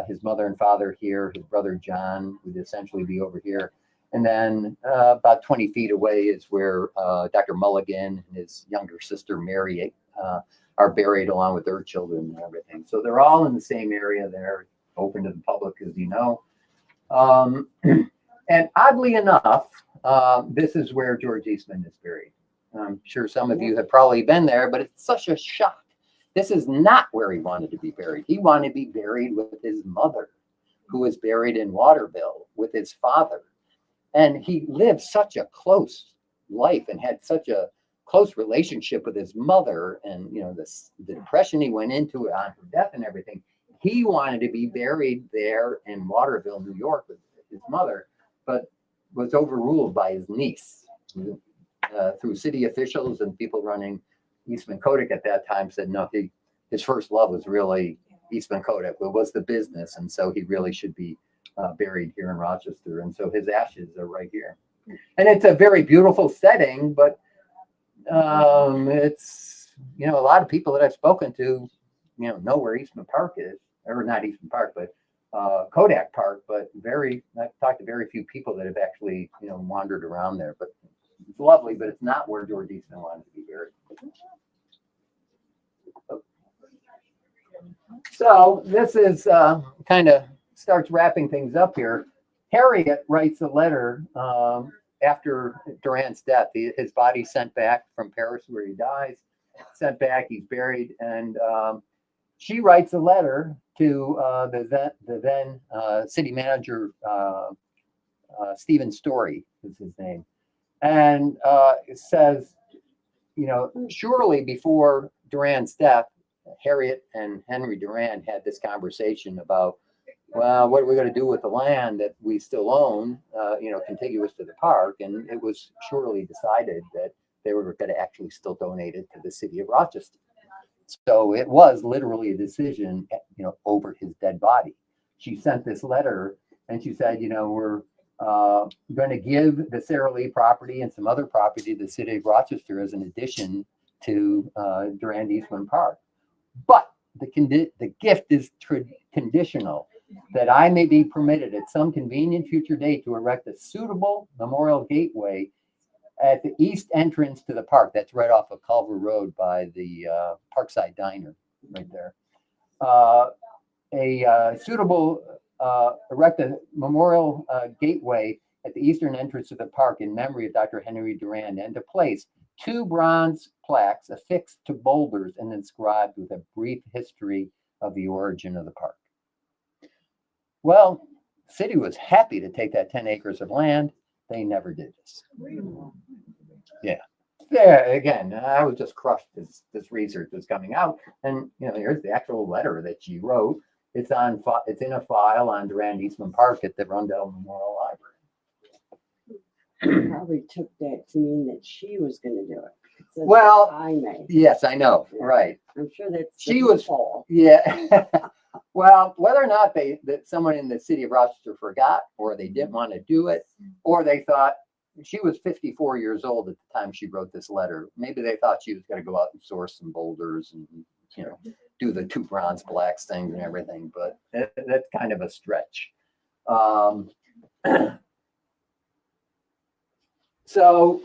his mother and father here, his brother John would essentially be over here. And then about 20 feet away is where Dr. Mulligan and his younger sister Mary are buried along with their children and everything. So they're all in the same area. They're open to the public, as you know. And oddly enough, this is where George Eastman is buried. I'm sure some of you have probably been there, but it's such a shock. This is not where he wanted to be buried. He wanted to be buried with his mother, who was buried in Waterville with his father. And he lived such a close life and had such a close relationship with his mother, and the depression he went into on her death and everything. He wanted to be buried there in Waterville, New York, with his mother, but was overruled by his niece. Through city officials and people running Eastman Kodak at that time said no, his first love was really Eastman Kodak. It was the business, and so he really should be buried here in Rochester. And so his ashes are right here. And it's a very beautiful setting, but it's, a lot of people that I've spoken to, know where Eastman Park is, or not Eastman Park, but Kodak Park, but I've talked to very few people that have actually, wandered around there. But it's lovely, but it's not where George Eastman wanted to be buried. So this is kind of starts wrapping things up here. Harriet writes a letter after Durand's death. His body sent back from Paris, where he dies, sent back, he's buried, and she writes a letter to the then city manager, Stephen Story is his name. And it says, surely before Durand's death, Harriet and Henry Durand had this conversation about, well, what are we going to do with the land that we still own, contiguous to the park? And it was surely decided that they were going to actually still donate it to the city of Rochester. So it was literally a decision, over his dead body. She sent this letter and she said, we're going to give the Sarah Lee property and some other property to the city of Rochester as an addition to Durand Eastman Park. But the gift is conditional, that I may be permitted at some convenient future date to erect a suitable memorial gateway at the east entrance to the park. That's right off of Culver Road by the Parkside Diner, right there. Erect a memorial gateway at the eastern entrance of the park in memory of Dr. Henry Durand, and to place 2 bronze plaques affixed to boulders and inscribed with a brief history of the origin of the park. Well, the city was happy to take that 10 acres of land. They never did this. Yeah. there again, I was just crushed as this research was coming out. And, here's the actual letter that she wrote. It's in a file on Durand Eastman Park at the Rundell Memorial Library. She probably took that to mean that she was gonna do it. It says Well, I may. Yes, I know, right. I'm sure that's. She was- Paul. Yeah. Well, whether or not that someone in the city of Rochester forgot, or they didn't want to do it, or they thought she was 54 years old at the time she wrote this letter. Maybe they thought she was going to go out and source some boulders and, do the 2 bronze blacks things and everything, but that's kind of a stretch. So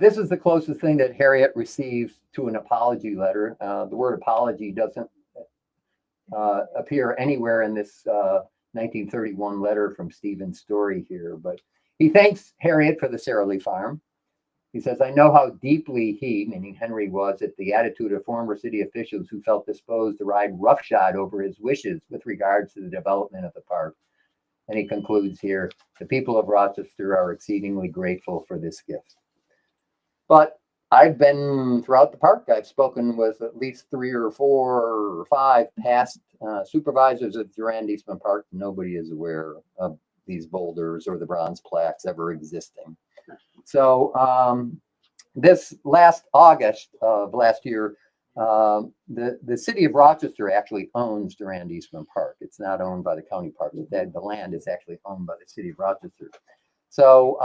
this is the closest thing that Harriet receives to an apology letter. The word apology doesn't appear anywhere in this 1931 letter from Stephen Story here, but he thanks Harriet for the Sara Lee farm. He says, I know how deeply he, meaning Henry, was at the attitude of former city officials who felt disposed to ride roughshod over his wishes with regards to the development of the park. And he concludes here, the people of Rochester are exceedingly grateful for this gift. But I've been throughout the park. I've spoken with at least 3 or 4 or 5 past supervisors of Durand Eastman Park. Nobody is aware of these boulders or the bronze plaques ever existing. So this last August of last year, the city of Rochester actually owns Durand Eastman Park. It's not owned by the county park. The land is actually owned by the city of Rochester. So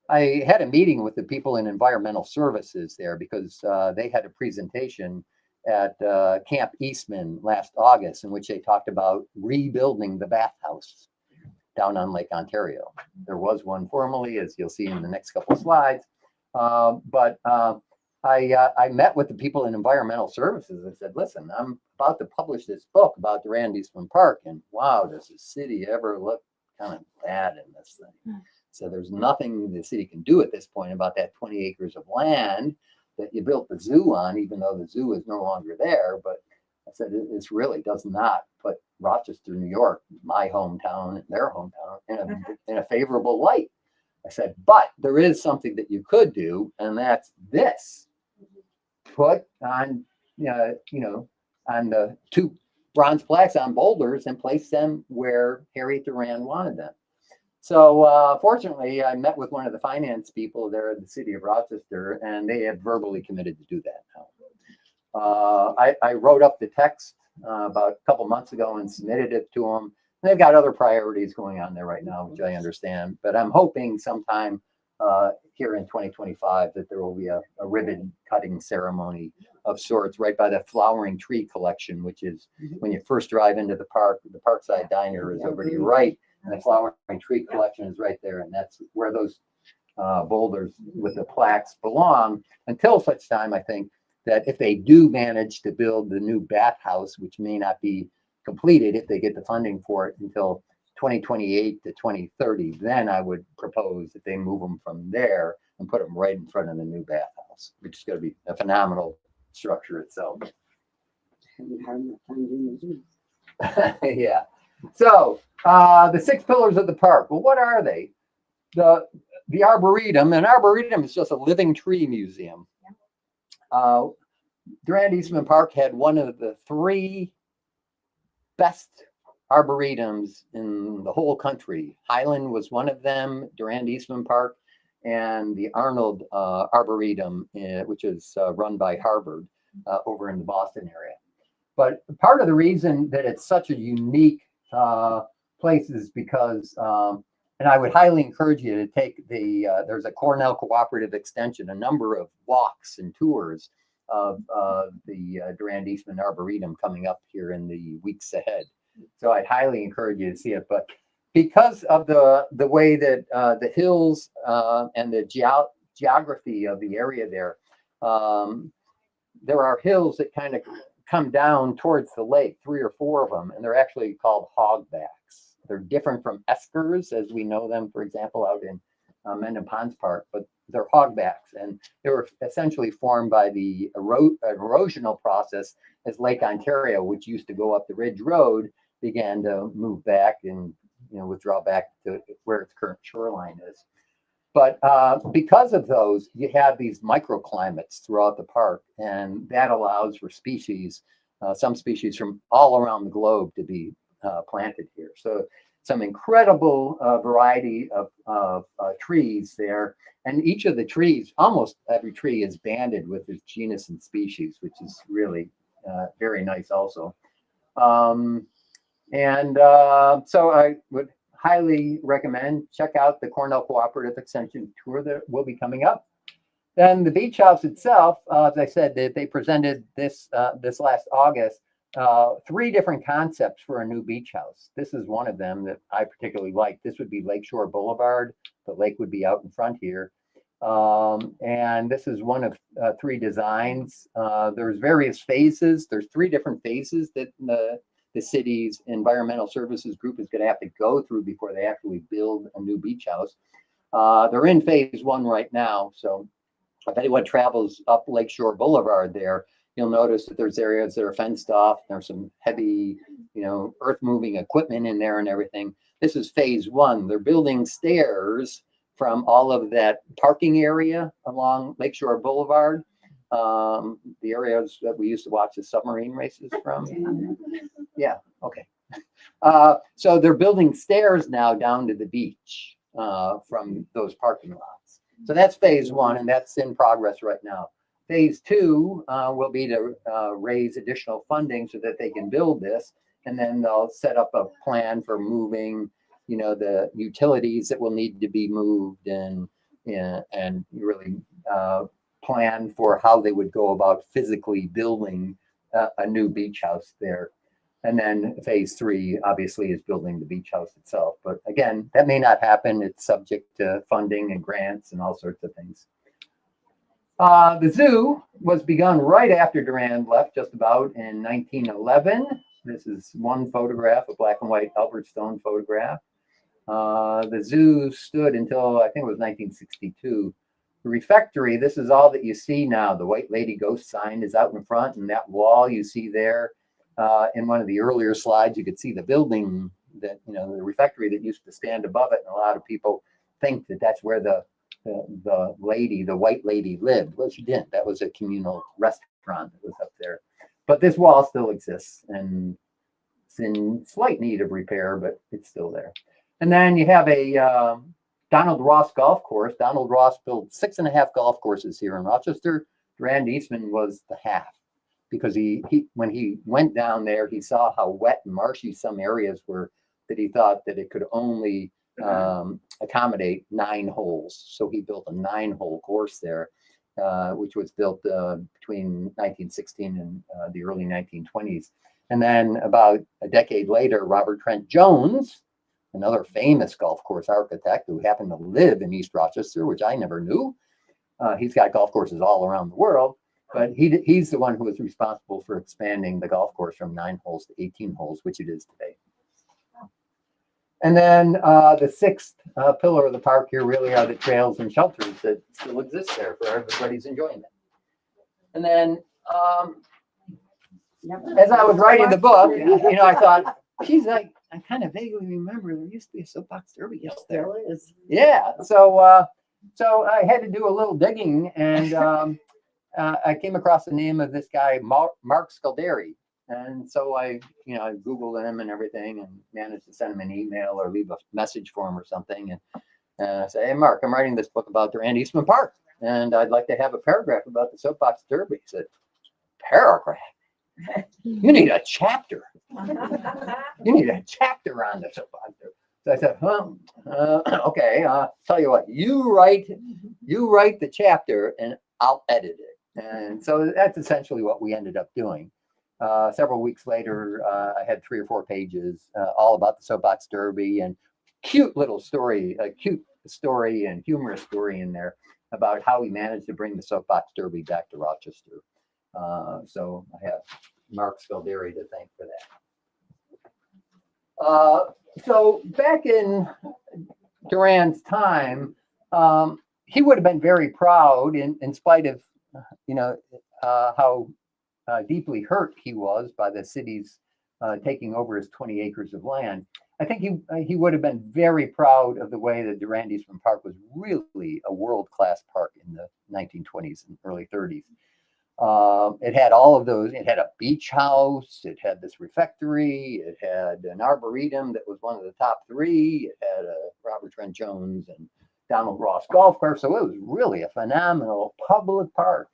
I had a meeting with the people in environmental services there because they had a presentation at Camp Eastman last August in which they talked about rebuilding the bathhouse down on Lake Ontario. There was one formerly, as you'll see in the next couple of slides. But I met with the people in environmental services and said, listen, I'm about to publish this book about Durand Eastman Park, and wow, does the city ever look kind of bad in this thing? So there's nothing the city can do at this point about that 20 acres of land that you built the zoo on, even though the zoo is no longer there. But I said, this really does not put Rochester, New York, my hometown, and their hometown, in a favorable light. I said, but there is something that you could do, and that's this. Put on, on the 2 bronze plaques on boulders and place them where Harriet Durand wanted them. So fortunately, I met with one of the finance people there at the city of Rochester, and they have verbally committed to do that now. I wrote up the text about a couple months ago and submitted it to them. They've got other priorities going on there right now, which I understand. But I'm hoping sometime here in 2025 that there will be a ribbon cutting ceremony of sorts right by the flowering tree collection, which is when you first drive into the park. The Parkside Diner is over to your right, and the flowering tree collection is right there. And that's where those boulders with the plaques belong until such time, I think, that if they do manage to build the new bathhouse, which may not be completed if they get the funding for it until 2028 to 2030, then I would propose that they move them from there and put them right in front of the new bathhouse, which is going to be a phenomenal structure itself. Yeah. So the 6 pillars of the park. Well, what are they? The Arboretum. An Arboretum is just a living tree museum. Durand Eastman Park had one of the 3 best arboretums in the whole country. Highland was one of them, Durand Eastman Park, and the Arnold Arboretum, which is run by Harvard over in the Boston area. But part of the reason that it's such a unique place is because, and I would highly encourage you to take there's a Cornell Cooperative Extension, a number of walks and tours of the Durand Eastman Arboretum coming up here in the weeks ahead. So I'd highly encourage you to see it. But because of the way that the hills and the geography of the area there are hills that kind of come down towards the lake, 3 or 4 of them, and they're actually called hogbacks. They're different from eskers as we know them, for example, out in Mendon Ponds Park, but they're hogbacks, and they were essentially formed by the erosional process as Lake Ontario, which used to go up the Ridge Road, began to move back and withdraw back to where its current shoreline is. But because of those, you have these microclimates throughout the park, and that allows for species, some species from all around the globe to be planted here. So some incredible variety of trees there. And each of the trees, almost every tree is banded with its genus and species, which is really very nice also. So I would highly recommend check out the Cornell Cooperative Extension Tour that will be coming up. Then the beach house itself, as I said, they presented this last August, 3 different concepts for a new beach house. This is one of them that I particularly like. This would be Lakeshore Boulevard. The lake would be out in front here. And this is one of 3 designs. There's various phases. There's 3 different phases that the city's environmental services group is going to have to go through before they actually build a new beach house. They're in phase 1 right now. So if anyone travels up Lakeshore Boulevard there, you'll notice that there's areas that are fenced off. There's some heavy, earth moving equipment in there and everything. This is phase 1. They're building stairs from all of that parking area along Lakeshore Boulevard. The areas that we used to watch the submarine races from. Yeah, okay. So they're building stairs now down to the beach from those parking lots. So that's phase 1, and that's in progress right now. Phase 2 will be to raise additional funding so that they can build this, and then they'll set up a plan for moving, the utilities that will need to be moved, and really plan for how they would go about physically building a new beach house there. And then phase 3 obviously is building the beach house itself. But again, that may not happen. It's subject to funding and grants and all sorts of things. The zoo was begun right after Durand left, just about in 1911. This is one photograph, a black and white Albert Stone photograph. The zoo stood until I think it was 1962. The refectory, this is all that you see now. The White Lady Ghost sign is out in front, and that wall you see there. In one of the earlier slides, you could see the building that, the refectory that used to stand above it. And a lot of people think that that's where the White Lady lived. Well, she didn't. That was a communal restaurant that was up there. But this wall still exists, and it's in slight need of repair, but it's still there. And then you have a Donald Ross golf course. Donald Ross built 6.5 golf courses here in Rochester. Durand Eastman was the half, because he when he went down there, he saw how wet and marshy some areas were, that he thought that it could only accommodate 9 holes. So he built a 9-hole course there, which was built between 1916 and the early 1920s. And then about a decade later, Robert Trent Jones, another famous golf course architect who happened to live in East Rochester, which I never knew. He's got golf courses all around the world, but he's the one who was responsible for expanding the golf course from 9 holes to 18 holes, which it is today. And then the 6th pillar of the park here really are the trails and shelters that still exist there for everybody's enjoyment. And then as I was writing the book, I thought, geez, I kind of vaguely remember there used to be a soapbox derby up there. Yeah, so I had to do a little digging, and I came across the name of this guy, Mark Scalderi. And so I Googled him and everything, and managed to send him an email or leave a message for him or something. And I say, hey, Mark, I'm writing this book about Durand Eastman Park, and I'd like to have a paragraph about the soapbox derby. He said, paragraph? You need a chapter. You need a chapter on the soapbox derby. So I said, okay, tell you what, you write the chapter and I'll edit it. And so that's essentially what we ended up doing. Several weeks later, I had 3 or 4 pages all about the soapbox derby, and cute story and humorous story in there about how we managed to bring the soapbox derby back to Rochester. So I have Mark Scalderi to thank for that. So back in Durand's time, he would have been very proud, in spite of how deeply hurt he was by the city's taking over his 20 acres of land. I think he would have been very proud of the way that Durand Eastman Park was really a world-class park in the 1920s and early 30s. It had all of those. It had a beach house. It had this refectory. It had an arboretum that was one of the top three. It had a Robert Trent Jones and Donald Ross golf course. So it was really a phenomenal public park.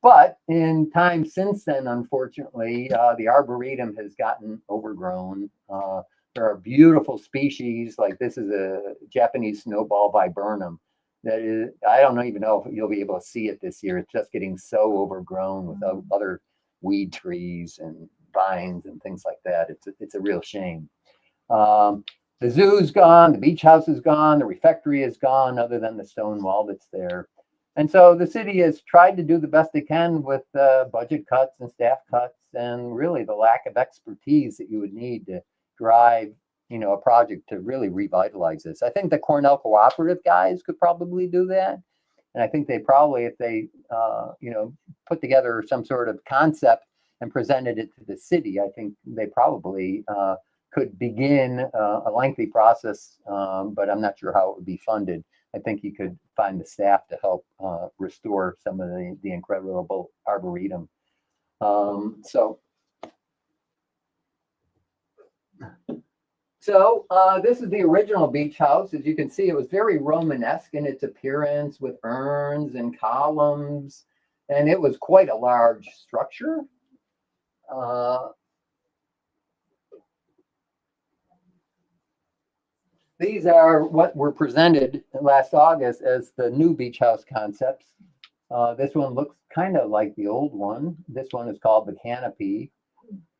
But in time since then, unfortunately, the arboretum has gotten overgrown. There are beautiful species, like this is a Japanese snowball viburnum. That is, I don't even know if you'll be able to see it this year. It's just getting so overgrown with other weed trees and vines and things like that. It's a real shame. The zoo's gone, the beach house is gone, the refectory is gone, other than the stone wall that's there. And so the city has tried to do the best they can with budget cuts and staff cuts, and really the lack of expertise that you would need to drive, a project to really revitalize this. I think the Cornell Cooperative guys could probably do that. And I think they probably, if they, put together some sort of concept and presented it to the city, I think they probably could begin a lengthy process, but I'm not sure how it would be funded. I think you could find the staff to help restore some of the incredible arboretum. So this is the original beach house. As you can see, it was very Romanesque in its appearance with urns and columns, and it was quite a large structure. These are what were presented last August as the new beach house concepts. This one looks kind of like the old one. This one is called the Canopy.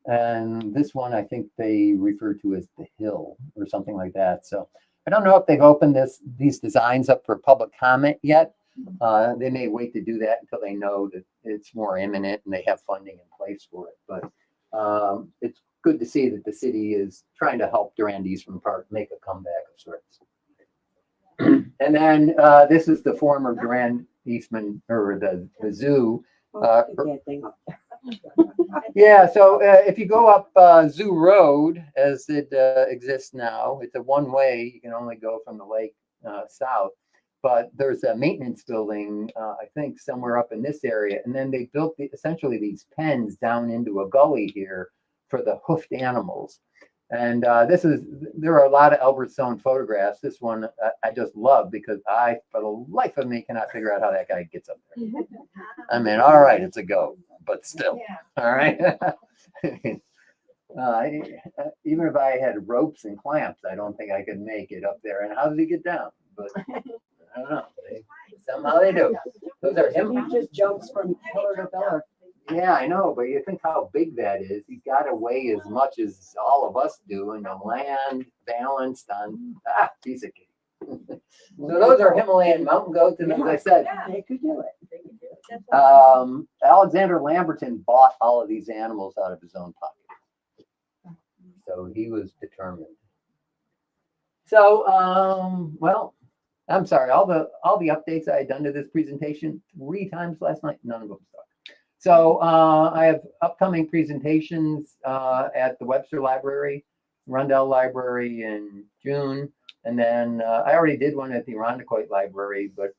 And this one, I think they refer to as the Hill or something like that. So I don't know if they've opened these designs up for public comment yet. They may wait to do that until they know that it's more imminent and they have funding in place for it. But it's good to see that the city is trying to help Durand Eastman Park make a comeback of sorts. And then this is the former Durand Eastman, or the zoo. Yeah, so if you go up Zoo Road, as it exists now, it's a one-way. You can only go from the lake south. But there's a maintenance building, I think, somewhere up in this area. And then they built essentially these pens down into a gully here for the hoofed animals. And there are a lot of Albert Stone photographs. This one I just love because I, for the life of me, cannot figure out how that guy gets up there. I mean, all right, it's a goat, but still, all right. Even if I had ropes and clamps, I don't think I could make it up there. And how did he get down? But I don't know. Somehow they do. Those are him. He just jumps from pillar to pillar. Yeah, I know, but you think how big that is. He's got to weigh as much as all of us do, and the land balanced on piece of cake. So those are Himalayan mountain goats, and as I said, They could do it. Alexander Lamberton bought all of these animals out of his own pocket. So he was determined. So, well, I'm sorry, all the updates I had done to this presentation 3 times last night, none of them stuck. So I have upcoming presentations at the Webster Library, Rundell Library in June. And then I already did one at the Irondequoit Library, but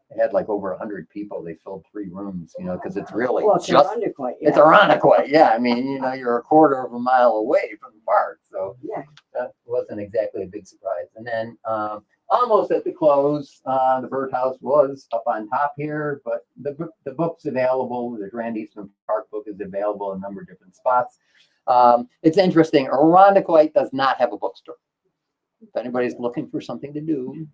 it had like over 100 people. They filled 3 rooms, because it's really Well, it's Irondequoit, yeah. It's Irondequoit, yeah. I mean, you're a quarter of a mile away from the park. So Yeah. that wasn't exactly a big surprise. And then almost at the close, the birdhouse was up on top here, but the book's available. The Durand Eastman Park book is available in a number of different spots. It's interesting. Irondequoit does not have a bookstore. If anybody's looking for something to do,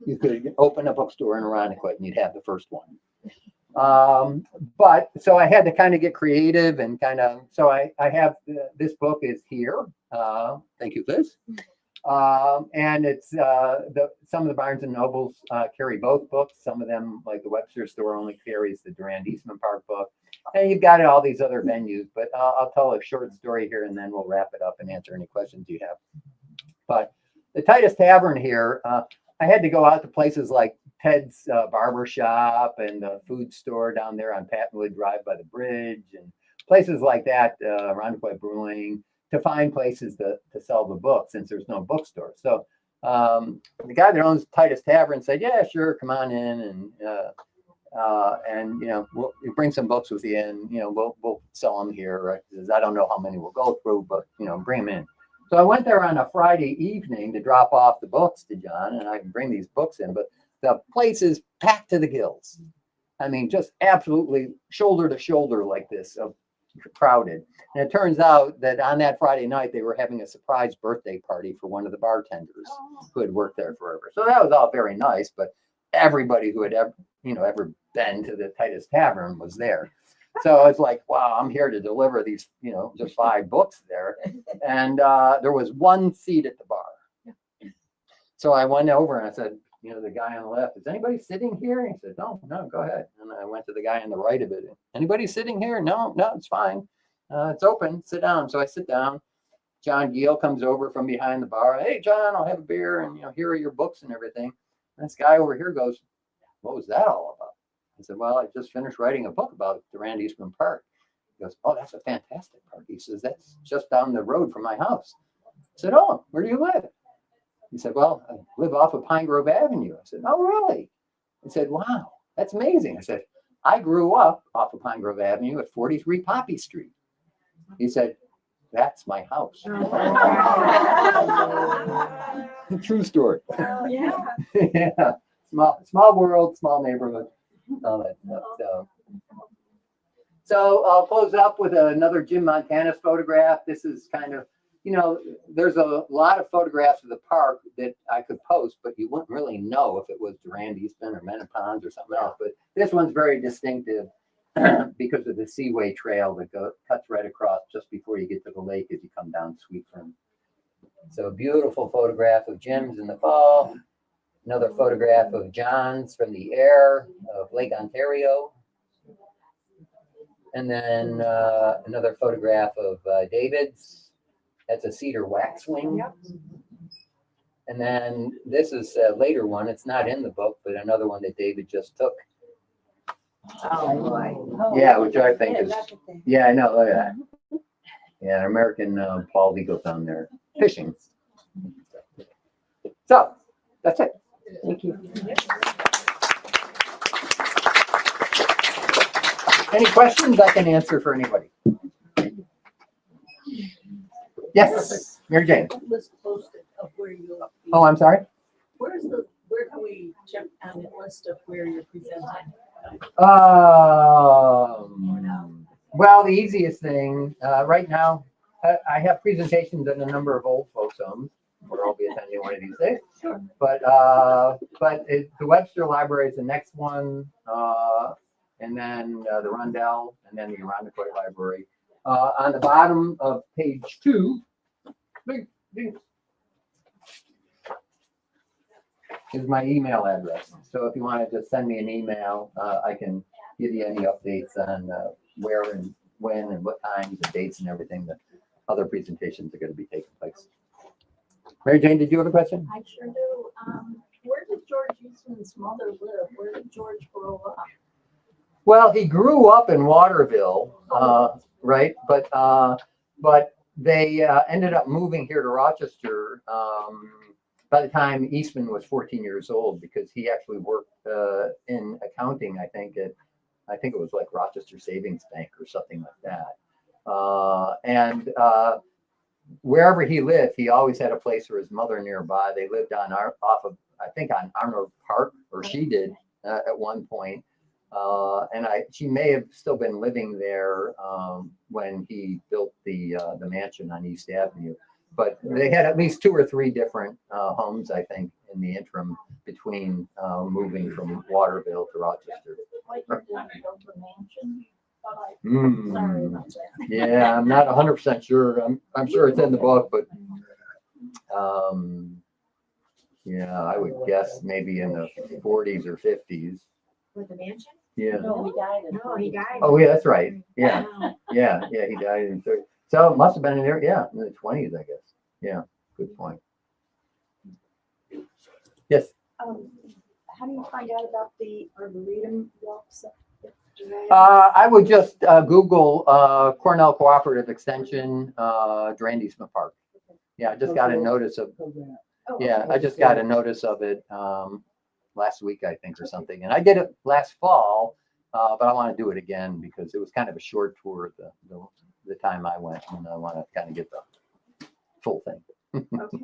you could open a bookstore in Irondequoit and you'd have the first one. But so I had to kind of get creative and so I have this book is here. Thank you, Liz. And it's some of the Barnes and Nobles carry both books. Some of them, like the Webster store, only carries the Durand Eastman Park book. And you've got all these other venues, but I'll tell a short story here and then we'll wrap it up and answer any questions you have. But the Titus Tavern here, I had to go out to places like Ted's Barber Shop and the food store down there on Pattonwood Drive by the bridge and places like that, Irondequoit Brewing, to find places to sell the books since there's no bookstore. So the guy that owns Titus Tavern said, "Yeah, sure, come on in, and you bring some books with you, and we'll sell them here." Right? Because I don't know how many we'll go through, but bring them in. So I went there on a Friday evening to drop off the books to John, and I can bring these books in, but the place is packed to the gills. I mean, just absolutely shoulder to shoulder like this, crowded. And it turns out that on that Friday night, they were having a surprise birthday party for one of the bartenders who had worked there forever. So that was all very nice, but everybody who had ever been to the Titus Tavern was there. So it's like, wow, I'm here to deliver these, just 5 books there. And there was one seat at the bar. So I went over and I said, the guy on the left, is anybody sitting here? And he said, no, go ahead. And I went to the guy on the right of it. Anybody sitting here? No, it's fine. It's open. Sit down. So I sit down. John Giel comes over from behind the bar. Hey, John, I'll have a beer. And, here are your books and everything. And this guy over here goes, what was that all about? I said, well, I just finished writing a book about Durand Eastman Park. He goes, oh, that's a fantastic park. He says, that's just down the road from my house. I said, oh, where do you live? He said, well, I live off of Pine Grove Avenue. I said, oh, really? He said, wow, that's amazing. I said, I grew up off of Pine Grove Avenue at 43 Poppy Street. He said, that's my house. True story. Yeah. Yeah. Small world, small neighborhood, all that stuff. So I'll close up with another Jim Montana's photograph. This is kind of, there's a lot of photographs of the park that I could post, but you wouldn't really know if it was Durand Eastman or Menopause or something else. But this one's very distinctive because of the Seaway Trail that cuts right across just before you get to the lake as you come down Sweet Fern. So a beautiful photograph of Jim's in the fall. Another photograph of John's from the air of Lake Ontario. And then another photograph of David's. That's a cedar waxwing. Yep. And then this is a later one. It's not in the book, but another one that David just took. Oh, boy. Yeah, which I think is, I know. Look at that. Yeah, American bald eagle down there fishing. So that's it. Thank you. Any questions I can answer for anybody? Yes, Mary Jane. List posted of where you. Oh, I'm sorry. Where can we check on the list of where you're presenting? Well, the easiest thing right now, I have presentations at a number of old folks' homes where I'll be attending one of these days. Sure. But the Webster Library is the next one, and then the Rundell, and then the Irondequoit Library. On the bottom of page 2, is my email address. So if you want to just send me an email, I can give you any updates on where and when and what times and dates and everything that other presentations are going to be taking place. Mary Jane, did you have a question? I sure do. Where did George Eastman's mother live? Where did George grow up? Well, he grew up in Waterville, right? But they ended up moving here to Rochester by the time Eastman was 14 years old, because he actually worked in accounting, I think it was like Rochester Savings Bank or something like that. And wherever he lived, he always had a place for his mother nearby. They lived on on Arnold Park, or she did at one point. And she may have still been living there when he built the mansion on East Avenue. But they had at least 2 or 3 different homes, I think, in the interim between moving from Waterville to Rochester. What year did he build the mansion? Sorry about that. Yeah, I'm not 100% sure. I'm sure it's in the book, but yeah, I would guess maybe in the 40s or 50s. With the mansion? Yeah. No, he died. He died. Oh, yeah, that's right. Yeah, Wow. yeah, he died in 30. So it must have been in there, yeah, in the 20s, I guess. Yeah, good point. Yes. How do you find out about the Arboretum walks? I would just Google Cornell Cooperative Extension, Durand Eastman Park. Yeah, I just got a notice of, Oh, yeah, okay. I just got a notice of it last week, I think, or something. And I did it last fall, but I want to do it again because it was kind of a short tour the time I went, and I want to kind of get the full thing. Okay.